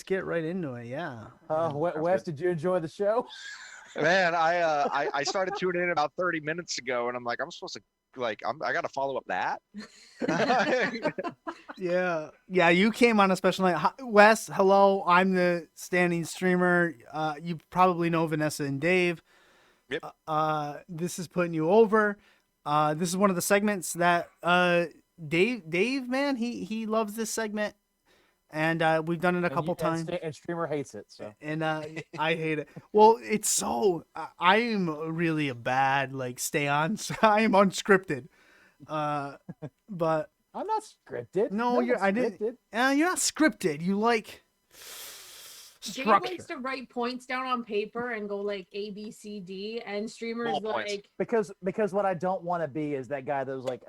get right into it. Yeah. Wes, did you enjoy the show? Man, I started tuning in about 30 minutes ago, and I'm like, I'm supposed to I got to follow up that. Yeah. Yeah. You came on a special night. Wes, hello. I'm the standing streamer. You probably know Vanessa and Dave. Yep. This is putting you over. This is one of the segments that Dave, man, he loves this segment, and we've done it a couple times. And streamer hates it. So And I hate it. Well, it's so I'm really a bad stay on. I am unscripted. But I'm not scripted. no, you're. I didn't. You're not scripted. You like Dave structure. likes to write points down on paper and go like A, B, C, D, and streamers like because what I don't want to be is that guy that was like,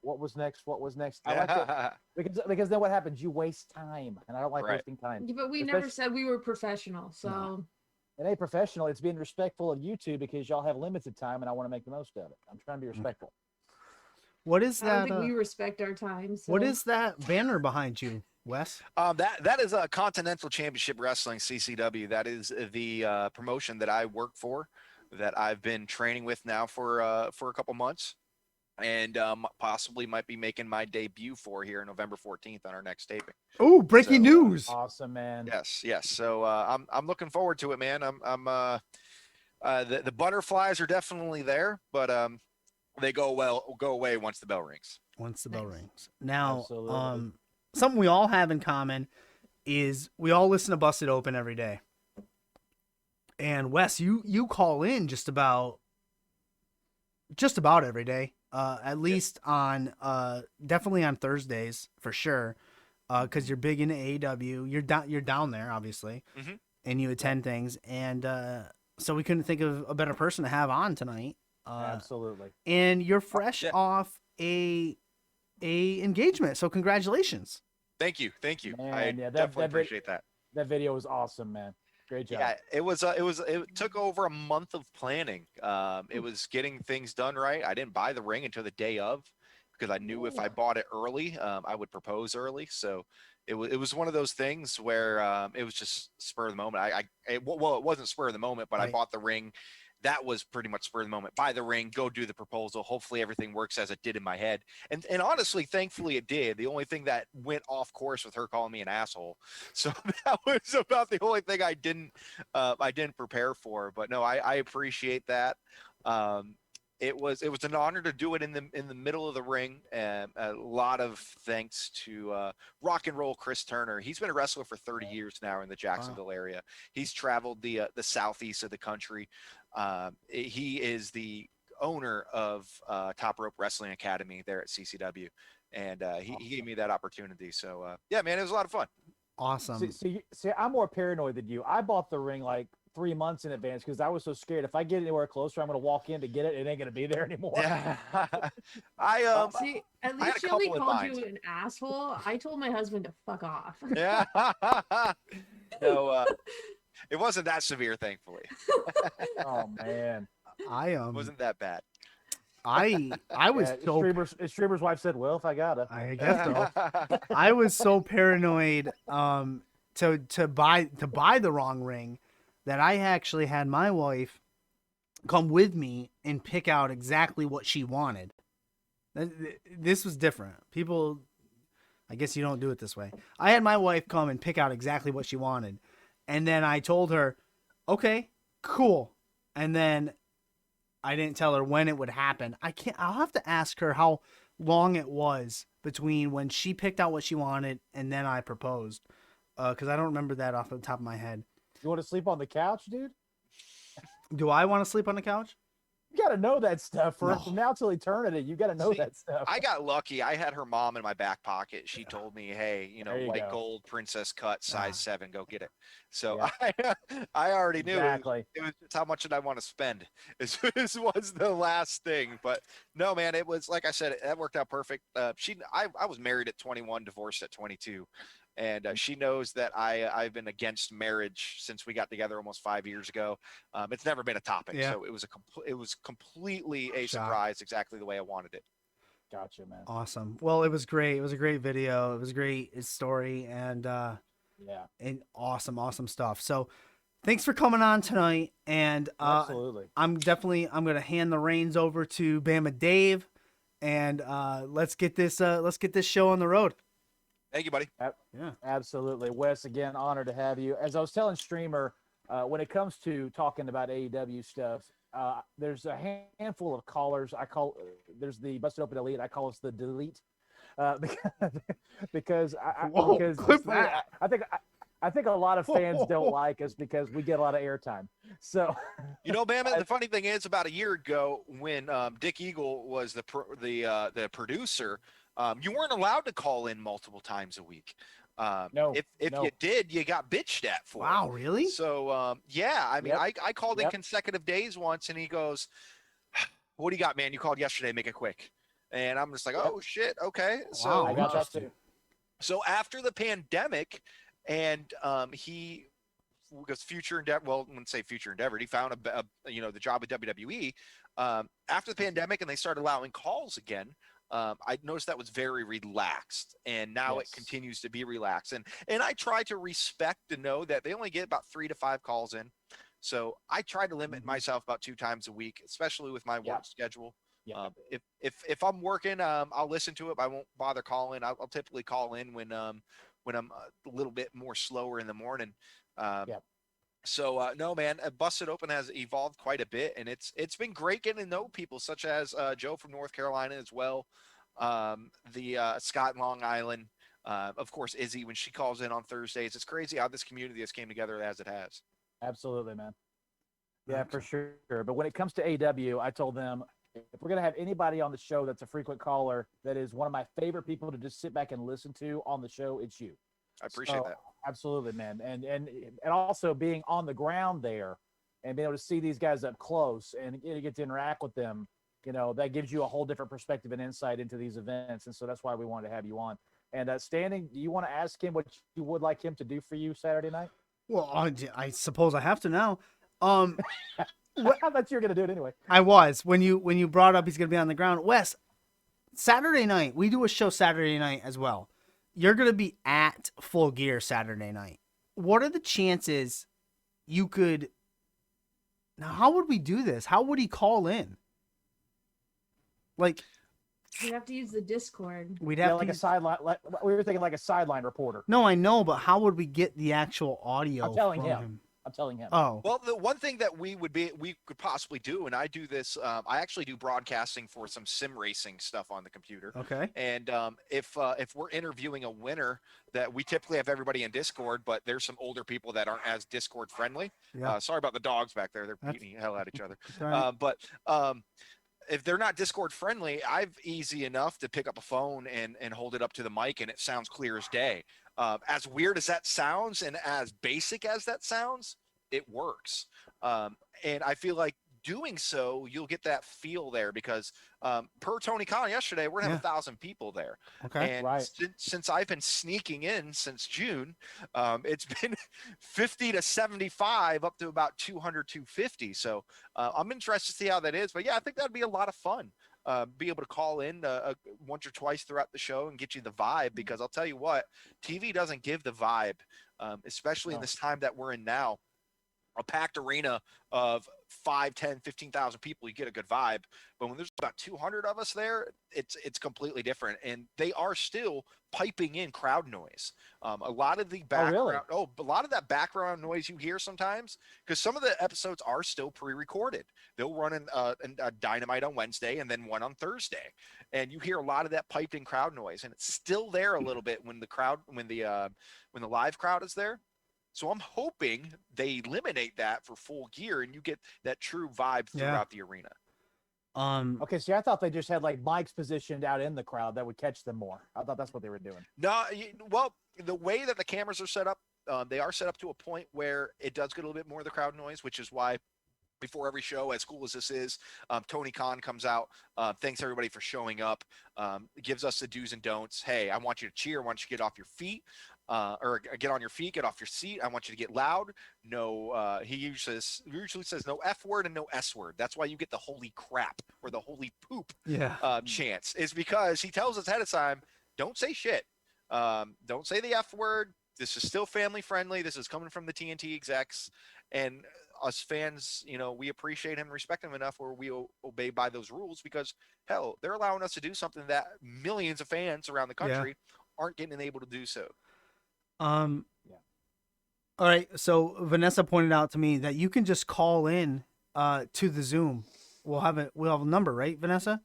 what was next? What was next? I like to, because then what happens? You waste time, and I don't like wasting time. Yeah, but we never said we were professional, so. No. It ain't professional. It's being respectful of you two because y'all have limited time, and I want to make the most of it. I'm trying to be respectful. What is that? I don't think we respect our time. So. What is that banner behind you, Wes? That is a Continental Championship Wrestling, CCW. That is the promotion that I work for, that I've been training with now for a couple months, and possibly might be making my debut for here November 14th on our next taping. Oh, breaking news! Awesome, man. Yes. So I'm looking forward to it, man. The butterflies are definitely there, but they go away once the bell rings. Once the bell rings. Now, Absolutely. something we all have in common is we all listen to Busted Open every day. And Wes, you call in just about every day. At least on definitely on Thursdays for sure. Because you're big into AEW. You're down there, obviously. Mm-hmm. And you attend things. And so we couldn't think of a better person to have on tonight. Absolutely. And you're fresh off a engagement, so congratulations. Thank you. Man, I definitely appreciate that. That video was awesome, man. Great job. Yeah, it took over a month of planning. It was getting things done right. I didn't buy the ring until the day of, because I knew if I bought it early, I would propose early. So it was one of those things where it was just spur of the moment. It wasn't spur of the moment, but right. I bought the ring. That was pretty much spur of the moment. Buy the ring, go do the proposal. Hopefully everything works as it did in my head. And honestly, thankfully it did. The only thing that went off course with her calling me an asshole. So that was about the only thing I didn't prepare for. But no, I appreciate that. It was an honor to do it in the middle of the ring. And a lot of thanks to Rock and Roll Chris Turner. He's been a wrestler for 30 years now in the Jacksonville area. He's traveled the southeast of the country. He is the see of Top Rope Wrestling Academy there at CCW, and he gave me that opportunity. So yeah, man, it was a lot of fun. Awesome. See, I'm more paranoid than you. I bought the ring like 3 months in advance because I was so scared if I get anywhere closer, I'm going to walk in to get it. It ain't going to be there anymore. Yeah. See, at least Shelly called you an asshole. I told my husband to fuck off. Yeah. No, it wasn't that severe, thankfully. Oh man, it wasn't that bad. I was streamer's wife said, "Well, if I gotta, I guess so." I was so paranoid to buy the wrong ring that I actually had my wife come with me and pick out exactly what she wanted. This was different. People, I guess you don't do it this way. I had my wife come and pick out exactly what she wanted. And then I told her, okay, cool. And then I didn't tell her when it would happen. I'll have to ask her how long it was between when she picked out what she wanted and then I proposed. Because I don't remember that off the top of my head. You want to sleep on the couch, dude? Do I want to sleep on the couch? You got to know that stuff from now till eternity. You got to know that stuff. I got lucky. I had her mom in my back pocket. She told me, "Hey, white gold princess cut, size 7, go get it." So I already knew exactly. It was just how much did I want to spend. This was the last thing. But no, man, it was like I said, that worked out perfect. I was married at 21, divorced at 22. And she knows that I've been against marriage since we got together almost 5 years ago. It's never been a topic, so it was completely a surprise, exactly the way I wanted it. Gotcha, man. Awesome. Well, it was great. It was a great video. It was a great story, and Yeah. And awesome stuff. So thanks for coming on tonight. And Absolutely. I'm going to hand the reins over to Bama Dave, and let's get this show on the road. Thank you, buddy. Yeah. Absolutely. Wes, again, honored to have you. As I was telling Streamer, when it comes to talking about AEW stuff, there's a handful of callers. There's the Busted Open Elite. I call us the Delete, because Whoa, because clip funny, that. I think a lot of fans don't like us because we get a lot of airtime. So, Bama, the funny thing is, about a year ago, when Dick Eagle was the producer, you weren't allowed to call in multiple times a week. No, if no. you did, you got bitched at for Wow, it. really? So yeah, I mean, Yep. I called in Yep. consecutive days once, and he goes, "What do you got, man? You called yesterday. Make it quick." And I'm just like, Yep. "Oh shit, okay." Wow, So I got that too. so after the pandemic, and he was future endeavor. Well, I wouldn't say future endeavor. He found the job with WWE after the pandemic, and they started allowing calls again. I noticed that was very relaxed, and now Yes. it continues to be relaxed. And I try to respect and know that they only get about 3 to 5 calls in. So I try to limit myself about 2 times a week, especially with my work schedule. Yeah. If I'm working, I'll listen to it, but I won't bother calling. I'll typically call in when I'm a little bit more slower in the morning. So no, man, Busted Open has evolved quite a bit, and it's been great getting to know people such as Joe from North Carolina as well, the Scott in Long Island, of course Izzy when she calls in on Thursdays. It's crazy how this community has came together as it has. Absolutely, man. Yeah, for sure. But when it comes to AEW, I told them if we're gonna have anybody on the show that's a frequent caller, that is one of my favorite people to just sit back and listen to on the show, it's you. I appreciate that. Absolutely, man. And also being on the ground there and being able to see these guys up close and get to interact with them, that gives you a whole different perspective and insight into these events. And so that's why we wanted to have you on. And Standing, do you want to ask him what you would like him to do for you Saturday night? Well, I suppose I have to now. I thought you were going to do it anyway. I was when you brought up he's going to be on the ground. Wes, Saturday night we do a show Saturday night as well. You're going to be at Full Gear Saturday night. What are the chances you could? Now, how would we do this? How would he call in? Like, we'd have to use the Discord. We'd have like a sideline. We were thinking like a sideline reporter. No, I know, but how would we get the actual audio? I'm telling from him. I'm telling him. Oh. Well, the one thing that we could possibly do, and I do this, I actually do broadcasting for some sim racing stuff on the computer. Okay. And if we're interviewing a winner, that we typically have everybody in Discord, but there's some older people that aren't as Discord friendly. Yeah. Sorry about the dogs back there; they're beating the hell out of each other. Right. But if they're not Discord friendly, I've easy enough to pick up a phone and hold it up to the mic, and it sounds clear as day. As weird as that sounds and as basic as that sounds, it works. And I feel like doing so, you'll get that feel there because per Tony Khan yesterday, we're gonna have 1,000 people there. Okay. And since I've been sneaking in since June, it's been 50 to 75 up to about 200, 250. So I'm interested to see how that is. But yeah, I think that'd be a lot of fun. Be able to call in once or twice throughout the show and get you the vibe, because I'll tell you what, TV doesn't give the vibe, especially in this time that we're in now. A packed arena of 5, 10, 15,000 people, you get a good vibe. But when there's about 200 of us there, it's completely different. And they are still piping in crowd noise. A lot of the background, a lot of that background noise you hear sometimes, because some of the episodes are still pre-recorded. They'll run a Dynamite on Wednesday and then one on Thursday, and you hear a lot of that piped in crowd noise, and it's still there a little bit when the live crowd is there. So I'm hoping they eliminate that for Full Gear and you get that true vibe throughout the arena. Okay, see, I thought they just had like mics positioned out in the crowd that would catch them more. I thought that's what they were doing. No, well, the way that the cameras are set up, they are set up to a point where it does get a little bit more of the crowd noise, which is why before every show, as cool as this is, Tony Khan comes out, thanks everybody for showing up, gives us the do's and don'ts. Hey, I want you to cheer. I want you to get off your feet. Or get on your feet, get off your seat. I want you to get loud. No, he usually says no F word and no S word. That's why you get the holy crap or the holy poop chants, is because he tells us ahead of time, don't say shit. Don't say the F word. this is still family friendly. This is coming from the TNT execs, and us fans, we appreciate him and respect him enough where we obey by those rules because hell, they're allowing us to do something that millions of fans around the country aren't getting able to do so. Yeah. All right. So Vanessa pointed out to me that you can just call in to the Zoom. We'll have a number, right, Vanessa?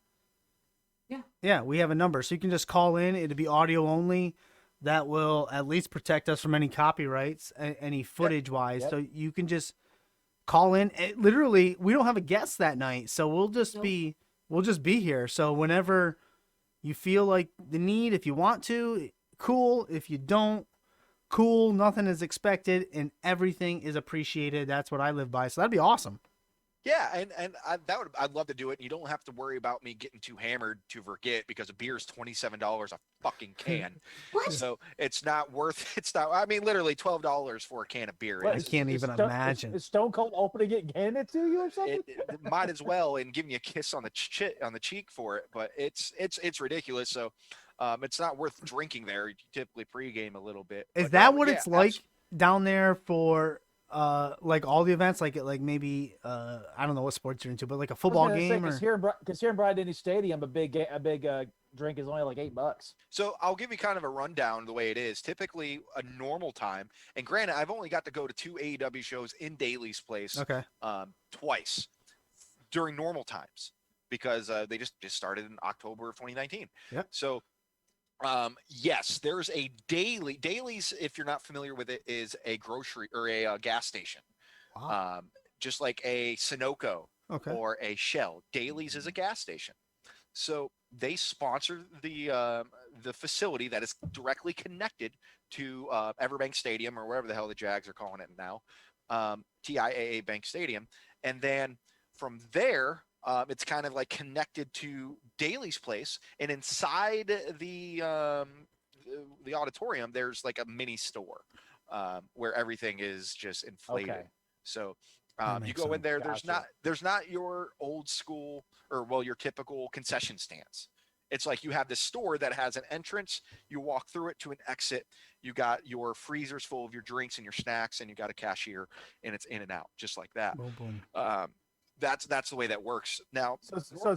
Yeah. Yeah, we have a number. So you can just call in. It'll be audio only. That will at least protect us from any copyrights, any footage wise. Yep. So you can just call in. Literally, we don't have a guest that night, so we'll just be here. So whenever you feel like the need, if you want to, cool. If you don't, cool. Nothing is expected, and everything is appreciated. That's what I live by. So that'd be awesome. Yeah, and I'd love to do it. You don't have to worry about me getting too hammered to forget because a beer is $27 a fucking can. What? So it's not worth. It's not. I mean, literally $12 for a can of beer. I can't even imagine. Is Stone Cold opening it, handing it to you or something? It might as well, and giving you a kiss on the cheek for it. But it's ridiculous. So it's not worth drinking there. You typically pregame a little bit. Is that what it's like down there for? Like all the events, like maybe I don't know what sports you're into, but like a football game, because here in Bryant-Denny Stadium, a big drink is only like $8. So I'll give you kind of a rundown of the way it is. Typically, a normal time, and granted, I've only got to go to 2 AEW shows in Daly's place, twice during normal times because they just started in October of 2019. Yeah. So. Yes, there's a Daly's, if you're not familiar with it, is a grocery or a gas station. Wow. Just like a Sunoco or a Shell. Daly's is a gas station. So they sponsor the facility that is directly connected to Everbank Stadium or wherever the hell the Jags are calling it now, TIAA Bank Stadium. And then from there, it's kind of like connected to Daly's place, and inside the auditorium, there's like a mini store where everything is just inflated. Okay. So you go in there. There's not your old school or your typical concession stands. It's like you have this store that has an entrance. You walk through it to an exit. You got your freezers full of your drinks and your snacks, and you got a cashier, and it's in and out just like that. Boom, boom. That's the way that works. Now, so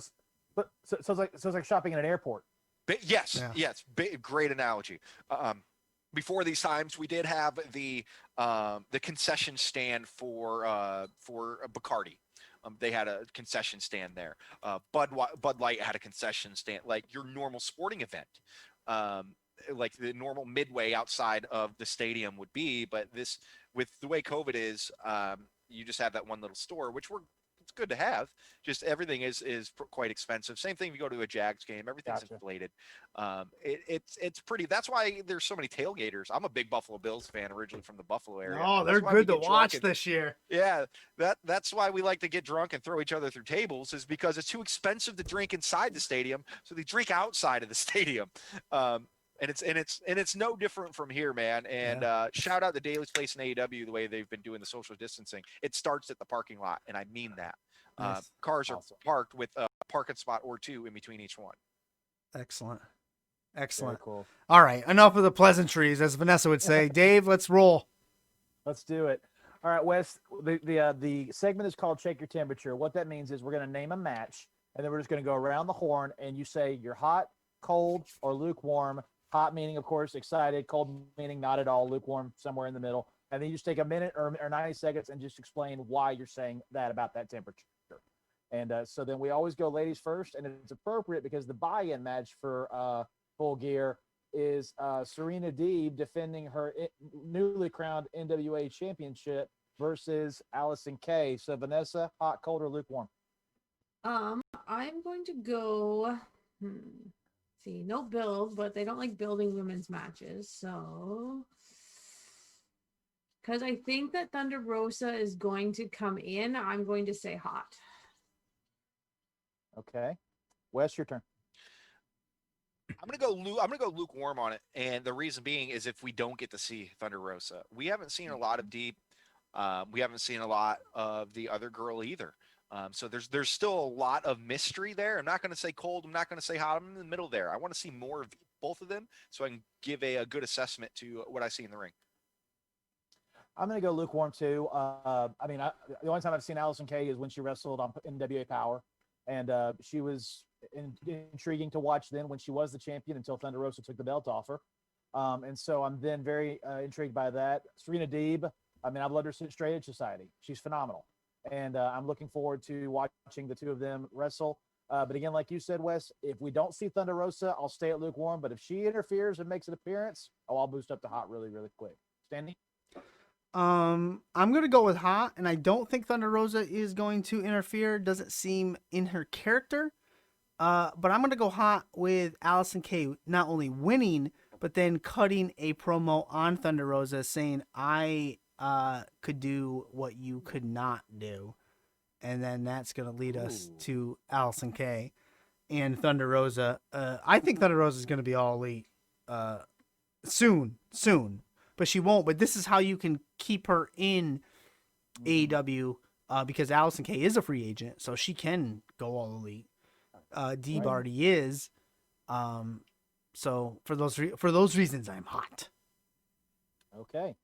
it's like shopping in an airport. Yes, great analogy. Before these times, we did have the concession stand for Bacardi. They had a concession stand there. Bud Light had a concession stand, like your normal sporting event, like the normal midway outside of the stadium would be. But this, with the way COVID is, you just have that one little store, which it's good to have. Just everything is quite expensive. Same thing if you go to a Jags game, everything's inflated. It's pretty. That's why there's so many tailgaters. I'm a big Buffalo Bills fan originally from the Buffalo area. Oh, they're good to watch this year. Yeah, that's why we like to get drunk and throw each other through tables, is because it's too expensive to drink inside the stadium, so they drink outside of the stadium. And it's no different from here, man. And shout out to Daly's Place and AEW, the way they've been doing the social distancing. It starts at the parking lot, and I mean that. Nice. Cars are parked with a parking spot or two in between each one. Excellent. Very cool. All right, enough of the pleasantries, as Vanessa would say. Dave, let's roll. Let's do it. All right, Wes. The segment is called Check Your Temperature. What that means is we're going to name a match, and then we're just going to go around the horn, and you say you're hot, cold, or lukewarm. Hot meaning, of course, excited. Cold meaning not at all. Lukewarm, somewhere in the middle. And then you just take a minute or 90 seconds and just explain why you're saying that about that temperature. And so then we always go ladies first, and it's appropriate because the buy-in match for Full Gear is Serena Deeb defending her newly crowned NWA championship versus Allison Kay. So Vanessa, hot, cold, or lukewarm? I'm going to go. See, no build, but they don't like building women's matches. So, because I think that Thunder Rosa is going to come in, I'm going to say hot. Okay, Wes, your turn. I'm gonna go lukewarm on it, and the reason being is if we don't get to see Thunder Rosa, we haven't seen a lot of Deep. We haven't seen a lot of the other girl either. So there's still a lot of mystery there. I'm not going to say cold. I'm not going to say hot. I'm in the middle there. I want to see more of both of them so I can give a good assessment to what I see in the ring. I'm going to go lukewarm too. The only time I've seen Allison Kay is when she wrestled on NWA Power, and she was intriguing to watch then when she was the champion until Thunder Rosa took the belt off her. And so I'm then very intrigued by that. Serena Deeb, I mean, I've loved her since Straight Edge Society. She's phenomenal. And I'm looking forward to watching the two of them wrestle. But again, like you said, Wes, if we don't see Thunder Rosa, I'll stay at lukewarm. But if she interferes and makes an appearance, I'll boost up to hot really, really quick. Standing? I'm gonna go with hot, and I don't think Thunder Rosa is going to interfere. Doesn't seem in her character. But I'm gonna go hot with Allison Kay not only winning, but then cutting a promo on Thunder Rosa saying I could do what you could not do, and then that's gonna lead us to Allison Kay and Thunder Rosa. I think Thunder Rosa is gonna be all elite soon, but she won't. But this is how you can keep her in AEW because Allison Kay is a free agent, so she can go all elite. Deeb already is. So for those reasons, I'm hot. Okay.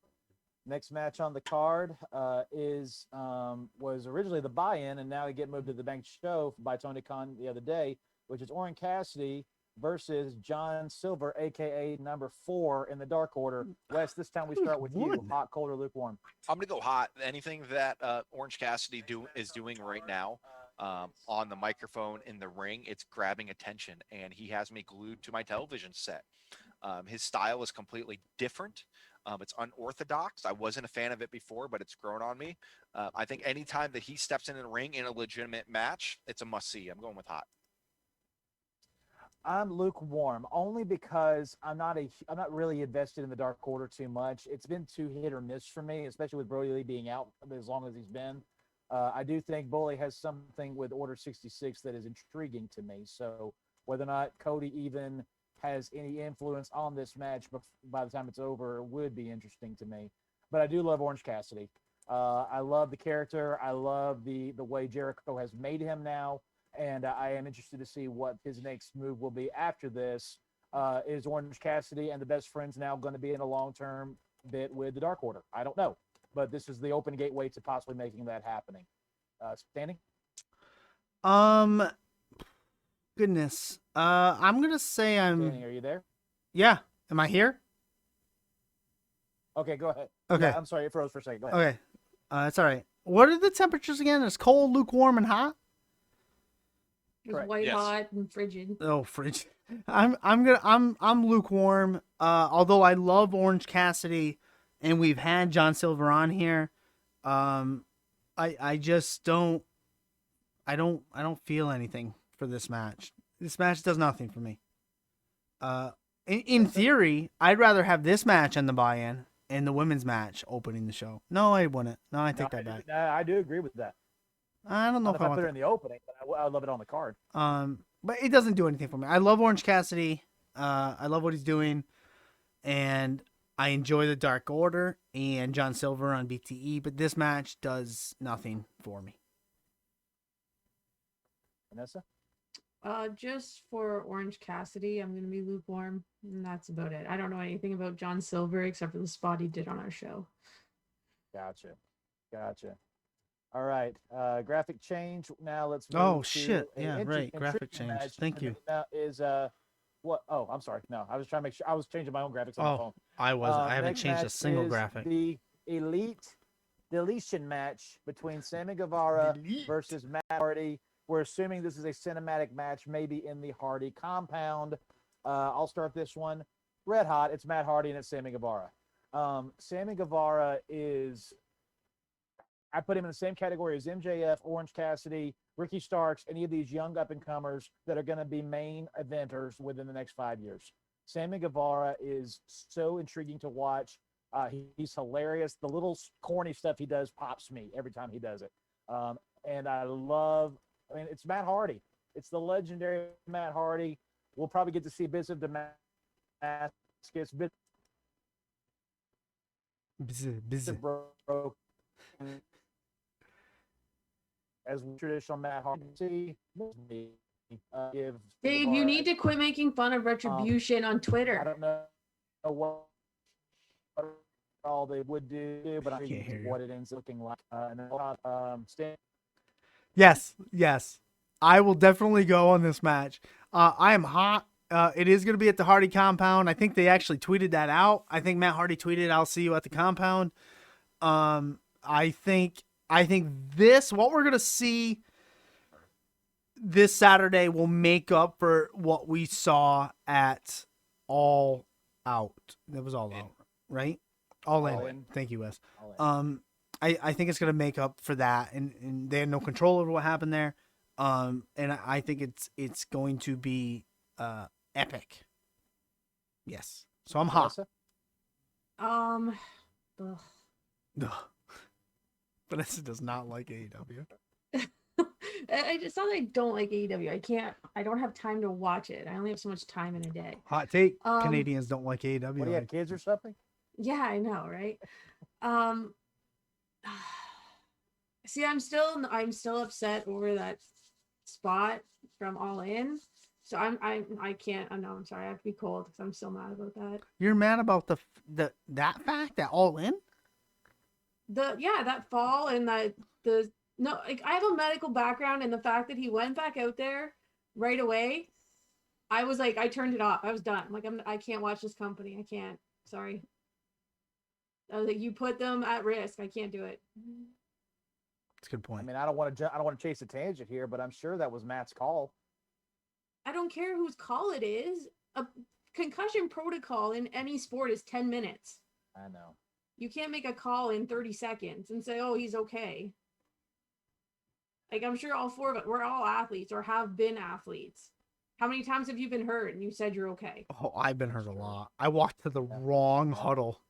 Next match on the card was originally the buy-in, and now we get moved to the bank show by Tony Khan the other day, which is Orange Cassidy versus John Silver, aka number 4 in the Dark Order. Wes, this time we start with you. Hot, cold, or lukewarm? I'm gonna go hot. Anything that Orange Cassidy is doing right now on the microphone in the ring, it's grabbing attention, and he has me glued to my television set. His style is completely different. It's unorthodox. I wasn't a fan of it before, but it's grown on me. I think anytime that he steps in the ring in a legitimate match, it's a must-see. I'm going with hot. I'm lukewarm only because I'm not really invested in the Dark Order too much. It's been too hit or miss for me, especially with Brody Lee being out as long as he's been. I do think Bully has something with Order 66 that is intriguing to me. So whether or not Cody even has any influence on this match by the time it's over would be interesting to me. But I do love Orange Cassidy. I love the character. I love the way Jericho has made him now. And I am interested to see what his next move will be after this. Is Orange Cassidy and the Best Friends now going to be in a long-term bit with the Dark Order? I don't know. But this is the open gateway to possibly making that happening. Standing? Goodness. I'm going to say Standing, are you there? Yeah. Am I here? Okay, go ahead. Okay. Yeah, I'm sorry, it froze for a second. Go ahead. Okay. It's all right. What are the temperatures again? It's cold, lukewarm, and hot? It's white hot and frigid. Oh, frigid. I'm lukewarm. Although I love Orange Cassidy, and we've had John Silver on here. I just don't. I don't feel anything for this match. This match does nothing for me. In theory, I'd rather have this match and the buy-in and the women's match opening the show. No, I wouldn't. No, I take that back. I do agree with that. I don't know if I put it in the opening, but I love it on the card. But it doesn't do anything for me. I love Orange Cassidy. I love what he's doing, and I enjoy the Dark Order and John Silver on BTE. But this match does nothing for me. Vanessa? Just for Orange Cassidy, I'm gonna be lukewarm, and that's about it. I don't know anything about John Silver except for the spot he did on our show. Gotcha. All right, graphic change. Now let's move Oh to shit! Yeah, right. Graphic change. match. Thank you. Now is what? Oh, I'm sorry. No, I was trying to make sure I was changing my own graphics on my phone. I wasn't. I haven't Next changed a match single is graphic. The Elite deletion match between Sammy Guevara versus Matt Hardy. We're assuming this is a cinematic match, maybe in the Hardy compound. I'll start this one. Red hot. It's Matt Hardy and it's Sammy Guevara. Sammy Guevara is. I put him in the same category as MJF, Orange Cassidy, Ricky Starks, any of these young up-and-comers that are going to be main eventers within the next 5 years. Sammy Guevara is so intriguing to watch. He's hilarious. The little corny stuff he does pops me every time he does it. And it's Matt Hardy. It's the legendary Matt Hardy. We'll probably get to see bits of Damascus, bits of broken as traditional Matt Hardy. Dave, you need to quit making fun of Retribution on Twitter. I don't know what all they would do, but I'm Can't hear you. what it ends up looking like. And then Sting. Yes, yes. I will definitely go on this match. I am hot. It is going to be at the Hardy compound. I think they actually tweeted that out. I think Matt Hardy tweeted, "I'll see you at the compound." I think this, what we're going to see this Saturday, will make up for what we saw at All Out. That was All Out, right? All in. Thank you, Wes. I think it's going to make up for that, and they had no control over what happened there. And I think it's going to be epic. Yes. So I'm hot. Ugh. Ugh. Vanessa does not like AEW. It's not that I don't like AEW. I don't have time to watch it. I only have so much time in a day. Hot take. Canadians don't like AEW. What do you have, kids or something? Yeah, I know, right? See, I'm still upset over that spot from All In. So I can't. No, I'm sorry. I have to be cold because I'm still mad about that. You're mad about that fact, that All In? That fall and no, like, I have a medical background, and the fact that he went back out there right away, I was like, I turned it off. I was done. Like, I can't watch this company. I can't. Sorry. I was like, you put them at risk. I can't do it. That's a good point. I mean, I don't want to chase a tangent here, but I'm sure that was Matt's call. I don't care whose call it is. A concussion protocol in any sport is 10 minutes. I know. You can't make a call in 30 seconds and say, oh, he's okay. Like, I'm sure all four of us, we're all athletes or have been athletes. How many times have you been hurt and you said you're okay? Oh, I've been hurt a lot. I walked to the wrong huddle.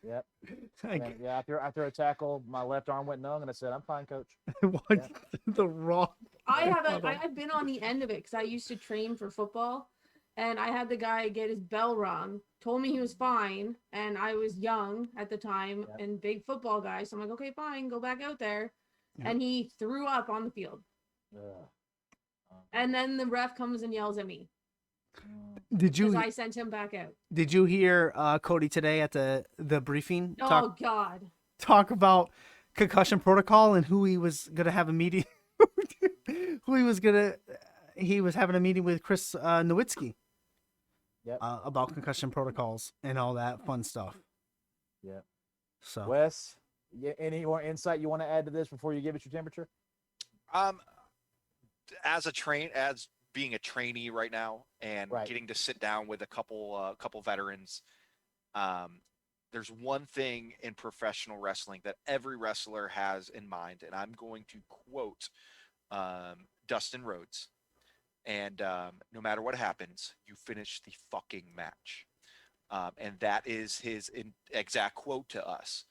Yep. After a tackle, my left arm went numb, and I said, "I'm fine, coach." I walked to the wrong. I've been on the end of it because I used to train for football, and I had the guy get his bell rung, told me he was fine, and I was young at the time and big football guy, so I'm like, okay, fine, go back out there, and he threw up on the field, and then the ref comes and yells at me. Because I sent him back out. Did you hear Cody today at the briefing? God! Talk about concussion protocol and who he was gonna have a meeting. He was having a meeting with Chris Nowitzki. Yep. About concussion protocols and all that fun stuff. Yeah. So, Wes, any more insight you want to add to this before you give it your temperature? As being a trainee right now and getting to sit down with a couple veterans, there's one thing in professional wrestling that every wrestler has in mind, and I'm going to quote Dustin Rhodes. And no matter what happens, you finish the fucking match. And that is his exact quote to us.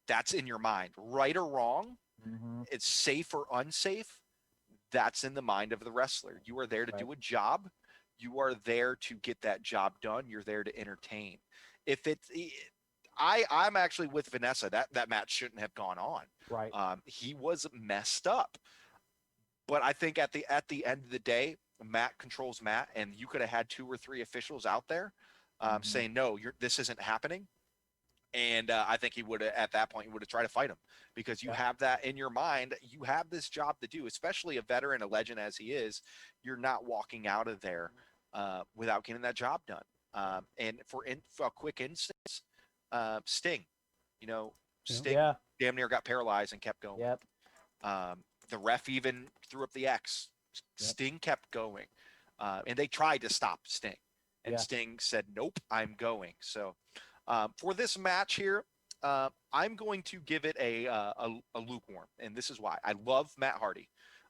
That's in your mind, right or wrong. Mm-hmm. It's safe or unsafe. That's in the mind of the wrestler. You are there to do a job. You are there to get that job done. You're there to entertain. I'm actually with Vanessa. That match shouldn't have gone on. Right. He was messed up. But I think at the end of the day, Matt controls Matt, and you could have had 2 or 3 officials out there saying, no, this isn't happening. And I think he would have, at that point, tried to fight him, because you have that in your mind. You have this job to do, especially a veteran, a legend as he is. You're not walking out of there without getting that job done. And for a quick instance, Sting, Sting damn near got paralyzed and kept going. Yep. The ref even threw up the X. Sting kept going. And they tried to stop Sting. And Sting said, nope, I'm going. So for this match here, I'm going to give it a lukewarm. And this is why. I love Matt Hardy.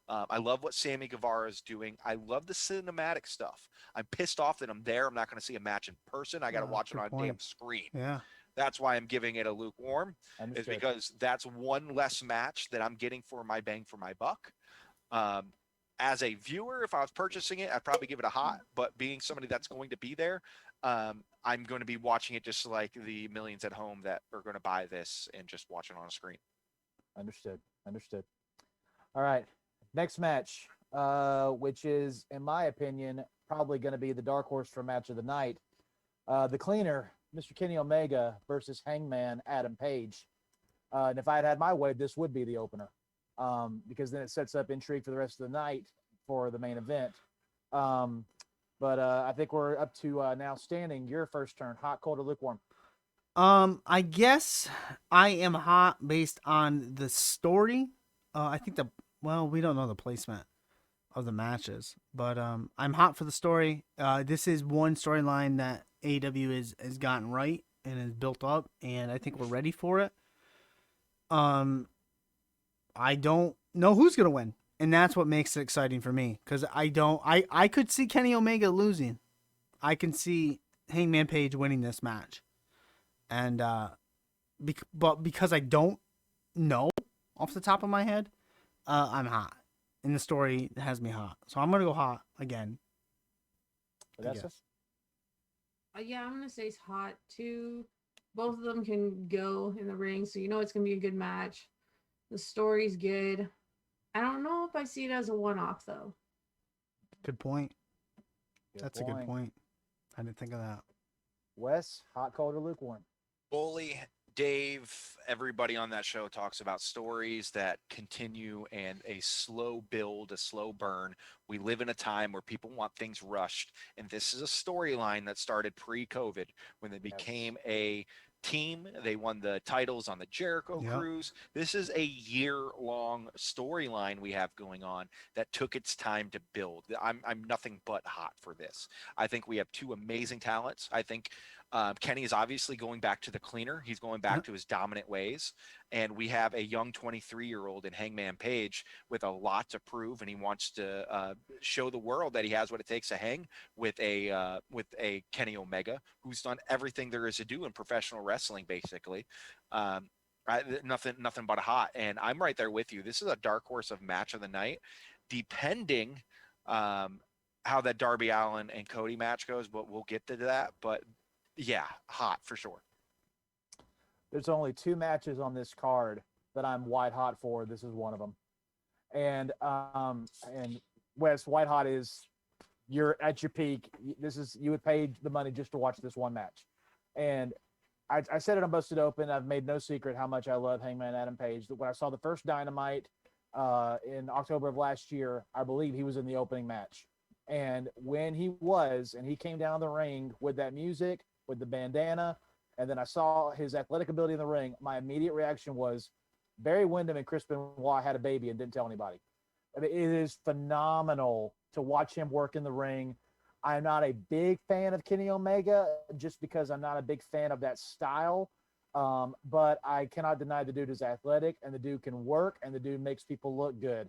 I love what Sammy Guevara is doing. I love the cinematic stuff. I'm pissed off that I'm there. I'm not going to see a match in person. I got to watch it on a damn screen. Yeah. That's why I'm giving it a lukewarm. Is because that's one less match that I'm getting for my bang for my buck. As a viewer, if I was purchasing it, I'd probably give it a hot. But being somebody that's going to be there, I'm going to be watching it just like the millions at home that are going to buy this and just watch it on a screen. Understood. All right. Next match, which is, in my opinion, probably going to be the dark horse for match of the night. The Cleaner Mr. Kenny Omega versus Hangman Adam Page. And if I had had my way, this would be the opener, because then it sets up intrigue for the rest of the night for the main event. But I think we're up to now standing. Your first turn, hot, cold, or lukewarm. I guess I am hot based on the story. I think we don't know the placement of the matches, but I'm hot for the story. This is one storyline that AEW has gotten right and has built up, and I think we're ready for it. I don't know who's gonna win, and that's what makes it exciting for me, because I could see Kenny Omega losing. I can see Hangman Page winning this match, and but because I don't know off the top of my head, I'm hot, and the story has me hot, so I'm gonna go hot again. Vanessa? Yeah, I'm gonna say it's hot too. Both of them can go in the ring, so you know it's gonna be a good match. The story's good. I don't know if I see it as a one-off though. Good point. Good That's a good point. I didn't think of that. Wes, hot, cold, or lukewarm. Bully, Dave, everybody on that show talks about stories that continue and a slow build, a slow burn. We live in a time where people want things rushed. And this is a storyline that started pre-COVID when they became a team. They won the titles on the Jericho Cruise. This is a year-long storyline we have going on that took its time to build. I'm nothing but hot for this. I think we have two amazing talents. I think Kenny is obviously going back to the cleaner. He's going back to his dominant ways. And we have a young 23-year-old in Hangman Page with a lot to prove, and he wants to show the world that he has what it takes to hang with a Kenny Omega, who's done everything there is to do in professional wrestling, basically. Nothing but a hot. And I'm right there with you. This is a dark horse of match of the night, depending how that Darby Allin and Cody match goes, but we'll get to that. But yeah, hot for sure. There's only two matches on this card that I'm white hot for. This is one of them. And Wes, white hot is you're at your peak. You would pay the money just to watch this one match. And I said it on Busted Open. I've made no secret how much I love Hangman Adam Page. When I saw the first Dynamite in October of last year, I believe he was in the opening match. And when he came down the ring with that music, with the bandana, and then I saw his athletic ability in the ring, my immediate reaction was Barry Windham and Chris Benoit had a baby and didn't tell anybody. I mean, it is phenomenal to watch him work in the ring. I'm not a big fan of Kenny Omega just because I'm not a big fan of that style. But I cannot deny the dude is athletic and the dude can work and the dude makes people look good.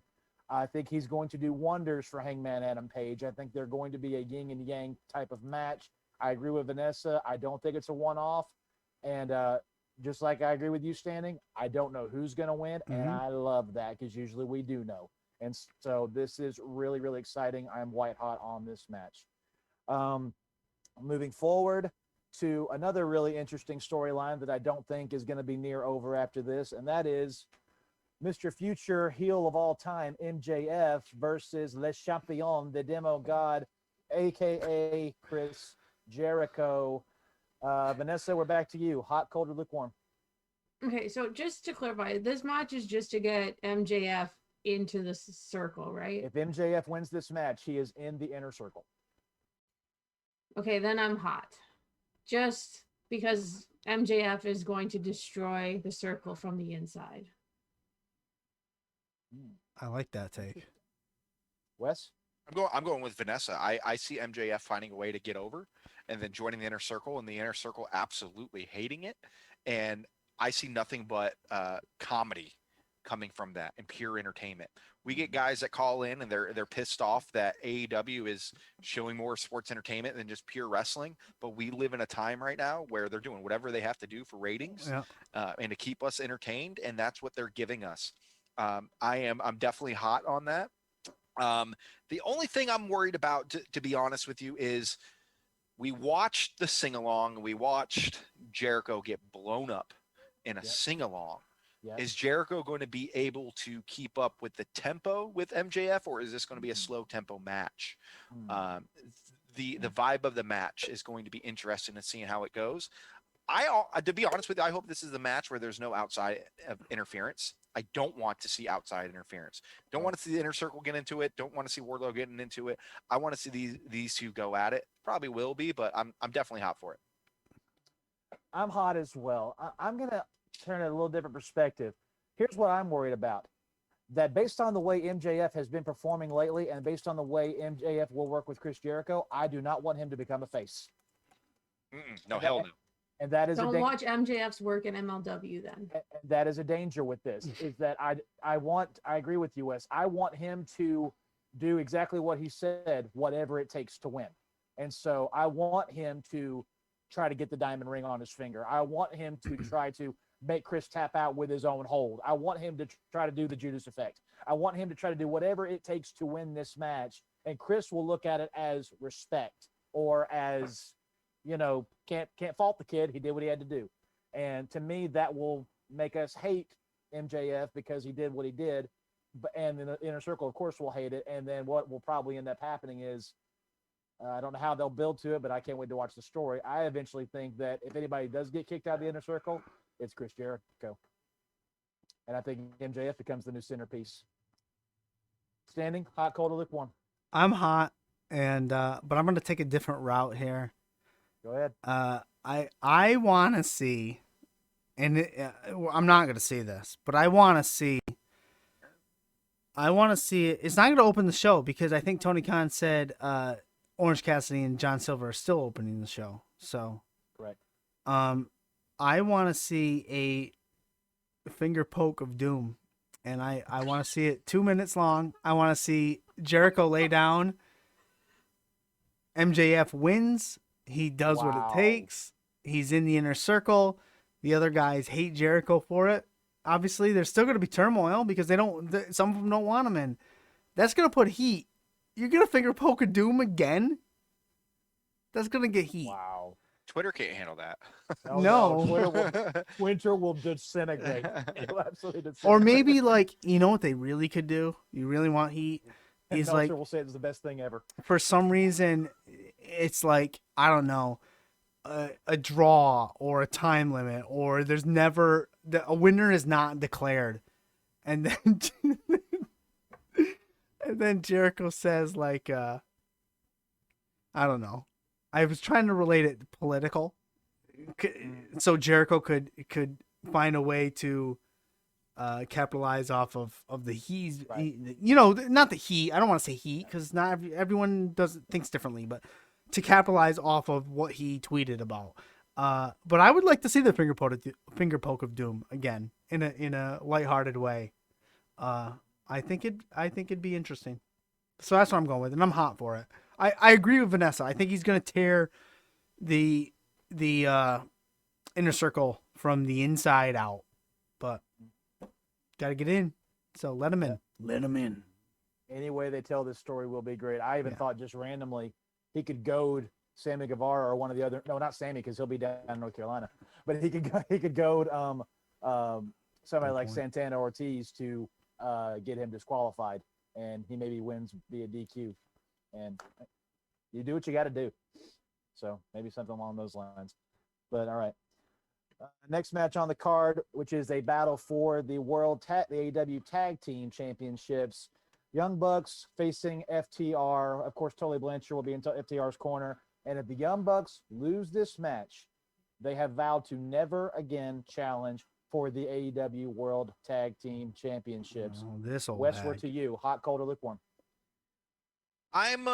I think he's going to do wonders for Hangman Adam Page. I think they're going to be a yin and yang type of match. I agree with Vanessa. I don't think it's a one-off. And just like I agree with you, Standing, I don't know who's going to win. And I love that because usually we do know. And so this is really, really exciting. I'm white hot on this match. Moving forward to another really interesting storyline that I don't think is going to be near over after this, and that is Mr. Future heel of all time, MJF versus Le Champion, the demo god, a.k.a. Chris Jericho. Vanessa, we're back to you. Hot, cold, or lukewarm? Okay, so just to clarify, this match is just to get MJF into the circle, right? If MJF wins this match, he is in the inner circle. Okay, then I'm hot. Just because MJF is going to destroy the circle from the inside. I like that take. Wes? I'm going with Vanessa. I see MJF finding a way to get over and then joining the inner circle, and the inner circle absolutely hating it. And I see nothing but comedy coming from that and pure entertainment. We get guys that call in and they're pissed off that AEW is showing more sports entertainment than just pure wrestling. But we live in a time right now where they're doing whatever they have to do for ratings and to keep us entertained, and that's what they're giving us. I'm definitely hot on that. The only thing I'm worried about, to be honest with you, is we watched the sing along. We watched Jericho get blown up in a sing along. Yep. Is Jericho going to be able to keep up with the tempo with MJF, or is this going to be a slow tempo match? the vibe of the match is going to be interesting and seeing how it goes. To be honest with you, I hope this is the match where there's no outside interference. I don't want to see outside interference. Don't want to see the inner circle get into it. Don't want to see Wardlow getting into it. I want to see these two go at it. Probably will be, but I'm definitely hot for it. I'm hot as well. I'm going to turn it a little different perspective. Here's what I'm worried about. That based on the way MJF has been performing lately and based on the way MJF will work with Chris Jericho, I do not want him to become a face. No, hell no. And that is Don't watch MJF's work in MLW then. That is a danger with this, is that I agree with you, Wes. I want him to do exactly what he said, whatever it takes to win. And so I want him to try to get the diamond ring on his finger. I want him to try to make Chris tap out with his own hold. I want him to try to do the Judas effect. I want him to try to do whatever it takes to win this match. And Chris will look at it as respect, or as, can't fault the kid. He did what he had to do. And to me, that will make us hate MJF because he did what he did. And then the inner circle, of course, will hate it. And then what will probably end up happening is, I don't know how they'll build to it, but I can't wait to watch the story. I eventually think that if anybody does get kicked out of the inner circle, it's Chris Jericho. And I think MJF becomes the new centerpiece. Standing, hot, cold, or lukewarm? I'm hot, and but I'm gonna take a different route here. Go ahead. I want to see, and I'm not gonna see this, but I want to see. It. It's not gonna open the show because I think Tony Khan said Orange Cassidy and John Silver are still opening the show. So correct. I want to see a finger poke of doom, and I want to see it 2 minutes long. I want to see Jericho lay down. MJF wins. He does what it takes. He's in the inner circle. The other guys hate Jericho for it. Obviously, there's still going to be turmoil because some of them don't want him in. That's going to put heat. You're going to finger poke a doom again? That's going to get heat. Wow. Twitter can't handle that. No. Twitter will disintegrate. It'll absolutely disintegrate. Or maybe, what they really could do? You really want heat? He's Meltzer will say it's the best thing ever. For some reason, it's I don't know, a draw or a time limit, or there's never a winner is not declared, and then and then Jericho says I don't know. I was trying to relate it to political, so Jericho could find a way to capitalize off of the heat, right. Not the heat. I don't want to say heat because not everyone thinks differently, but to capitalize off of what he tweeted about. But I would like to see the finger poke of doom again in a lighthearted way. I think it'd be interesting. So that's what I'm going with, and I'm hot for it. I agree with Vanessa. I think he's gonna tear the inner circle from the inside out, but gotta get in. So let him in. Let him in. Any way they tell this story will be great. I even thought just randomly he could goad Sammy Guevara or one of the other. No, not Sammy because he'll be down in North Carolina. But he could goad somebody like Santana Ortiz to get him disqualified, and he maybe wins via DQ. And you do what you got to do. So maybe something along those lines. But all right. Next match on the card, which is a battle for the the AEW Tag Team Championships. Young Bucks facing FTR. Of course, Tully Blanchard will be in FTR's corner. And if the Young Bucks lose this match, they have vowed to never again challenge for the AEW World Tag Team Championships. Oh, Westward to you. Hot, cold, or lukewarm? I'm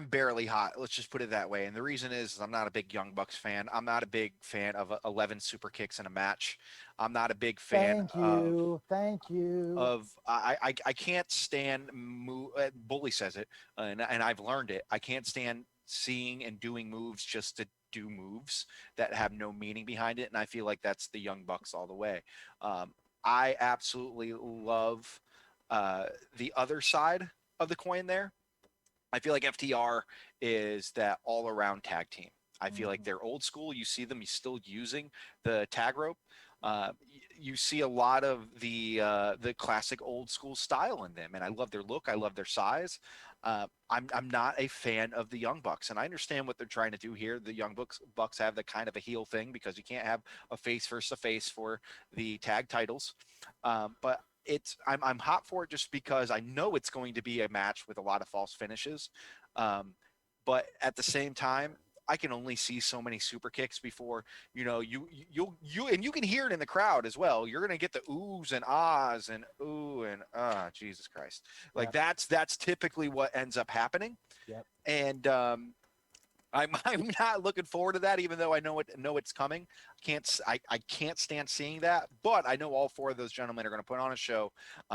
barely hot. Let's just put it that way. And the reason is I'm not a big Young Bucks fan. I'm not a big fan of 11 super kicks in a match. I'm not a big fan. Thank you. I can't stand Bully says it, and I've learned it. I can't stand seeing and doing moves just to do moves that have no meaning behind it. And I feel like that's the Young Bucks all the way. I absolutely love the other side of the coin there. I feel like FTR is that all-around tag team. I feel like they're old school. You see them still using the tag rope. You see a lot of the classic old school style in them, and I love their look. I love their size. I'm not a fan of the Young Bucks, and I understand what they're trying to do here. The Young Bucks have the kind of a heel thing because you can't have a face versus a face for the tag titles. But I'm hot for it just because I know it's going to be a match with a lot of false finishes. But at the same time, I can only see so many super kicks before and you can hear it in the crowd as well. You're gonna get the oohs and ahs and ooh and Jesus Christ. Like Yep. that's typically what ends up happening. Yep. And I'm not looking forward to that, even though I know it's coming. I can't stand seeing that, but I know all four of those gentlemen are going to put on a show.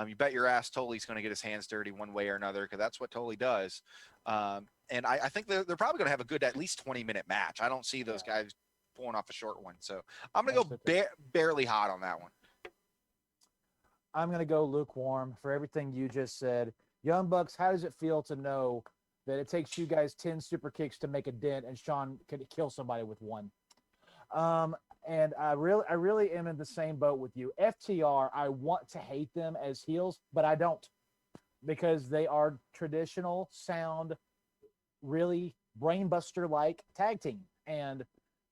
You bet your ass Tully's going to get his hands dirty one way or another because that's what Tully does. And I think they're probably going to have a good at least 20-minute match. I don't see those guys pulling off a short one, so I'm going to go barely hot on that one. I'm going to go lukewarm for everything you just said. Young Bucks, how does it feel to know that it takes you guys 10 super kicks to make a dent and Sean could kill somebody with one? And I really am in the same boat with you. FTR, I want to hate them as heels, but I don't, because they are traditional, sound, really brainbuster like tag team. And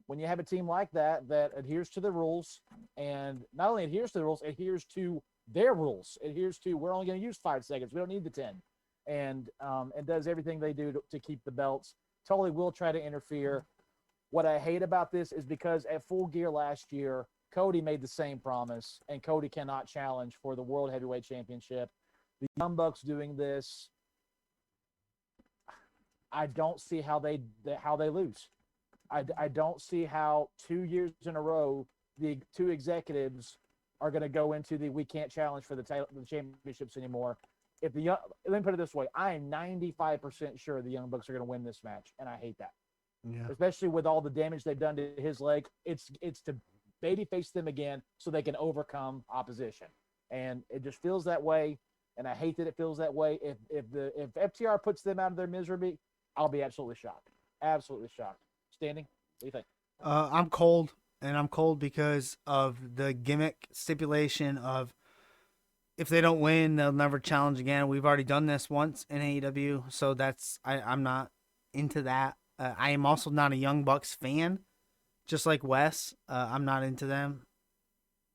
when you have a team like that adheres to the rules, and not only adheres to the rules, adheres to their rules, adheres to we're only going to use 5 seconds, we don't need the 10, and does everything they do to keep the belts. Totally will try to interfere. What I hate about this is because at Full Gear last year, Cody made the same promise, and Cody cannot challenge for the World Heavyweight Championship. The Young Bucks doing this, I don't see how they lose. I don't see how 2 years in a row the two executives are going to go into the we can't challenge for the championships anymore. Let me put it this way: I am 95% sure the Young Bucks are going to win this match, and I hate that. Yeah. Especially with all the damage they've done to his leg. It's to babyface them again so they can overcome opposition, and it just feels that way. And I hate that it feels that way. If FTR puts them out of their misery, I'll be absolutely shocked. Absolutely shocked. Standing, what do you think? I'm cold, and I'm cold because of the gimmick stipulation of if they don't win, they'll never challenge again. We've already done this once in AEW, so I'm not into that. I am also not a Young Bucks fan, just like Wes. I'm not into them.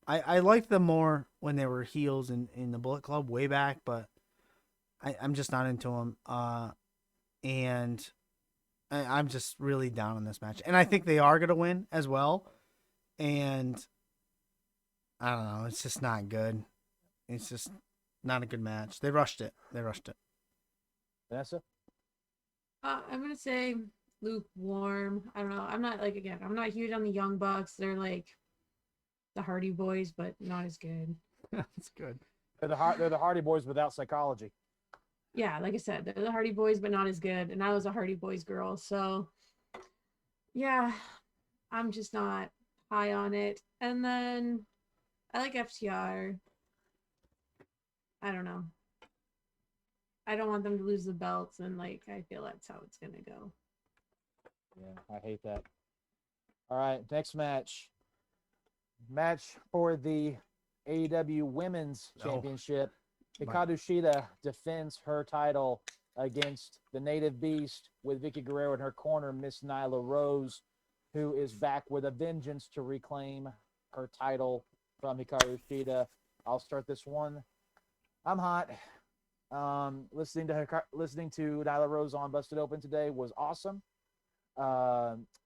I liked them more when they were heels in the Bullet Club way back, but I'm just not into them. And I'm just really down on this match. And I think they are going to win as well. And I don't know. It's just not good. It's just not a good match. They rushed it. Vanessa? I'm going to say lukewarm. I don't know. I'm not I'm not huge on the Young Bucks. They're like the Hardy Boys, but not as good. That's good. They're the Hardy Boys without psychology. Yeah, like I said, they're the Hardy Boys, but not as good. And I was a Hardy Boys girl, so yeah, I'm just not high on it. And then I like FTR. I don't know. I don't want them to lose the belts, and I feel that's how it's gonna go. Yeah, I hate that. All right, next match. Match for the AEW Women's Championship. Hikaru Shida defends her title against the Native Beast with Vicky Guerrero in her corner, Miss Nyla Rose, who is back with a vengeance to reclaim her title from Hikaru Shida. I'll start this one. I'm hot. Listening to Nyla Rose on Busted Open today was awesome.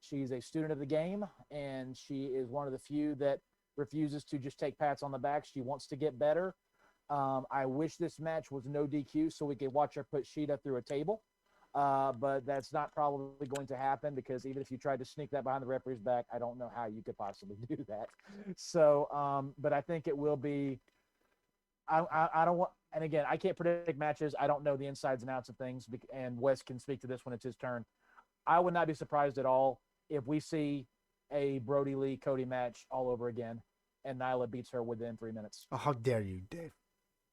She's a student of the game, and she is one of the few that refuses to just take pats on the back. She wants to get better. I wish this match was no DQ so we could watch her put Sheeta through a table. But that's not probably going to happen because even if you tried to sneak that behind the referee's back, I don't know how you could possibly do that. So, but I think it will be. I don't want, and again, I can't predict matches. I don't know the insides and outs of things, and Wes can speak to this when it's his turn. I would not be surprised at all if we see a Brody Lee Cody match all over again, and Nyla beats her within 3 minutes. Oh, how dare you, Dave?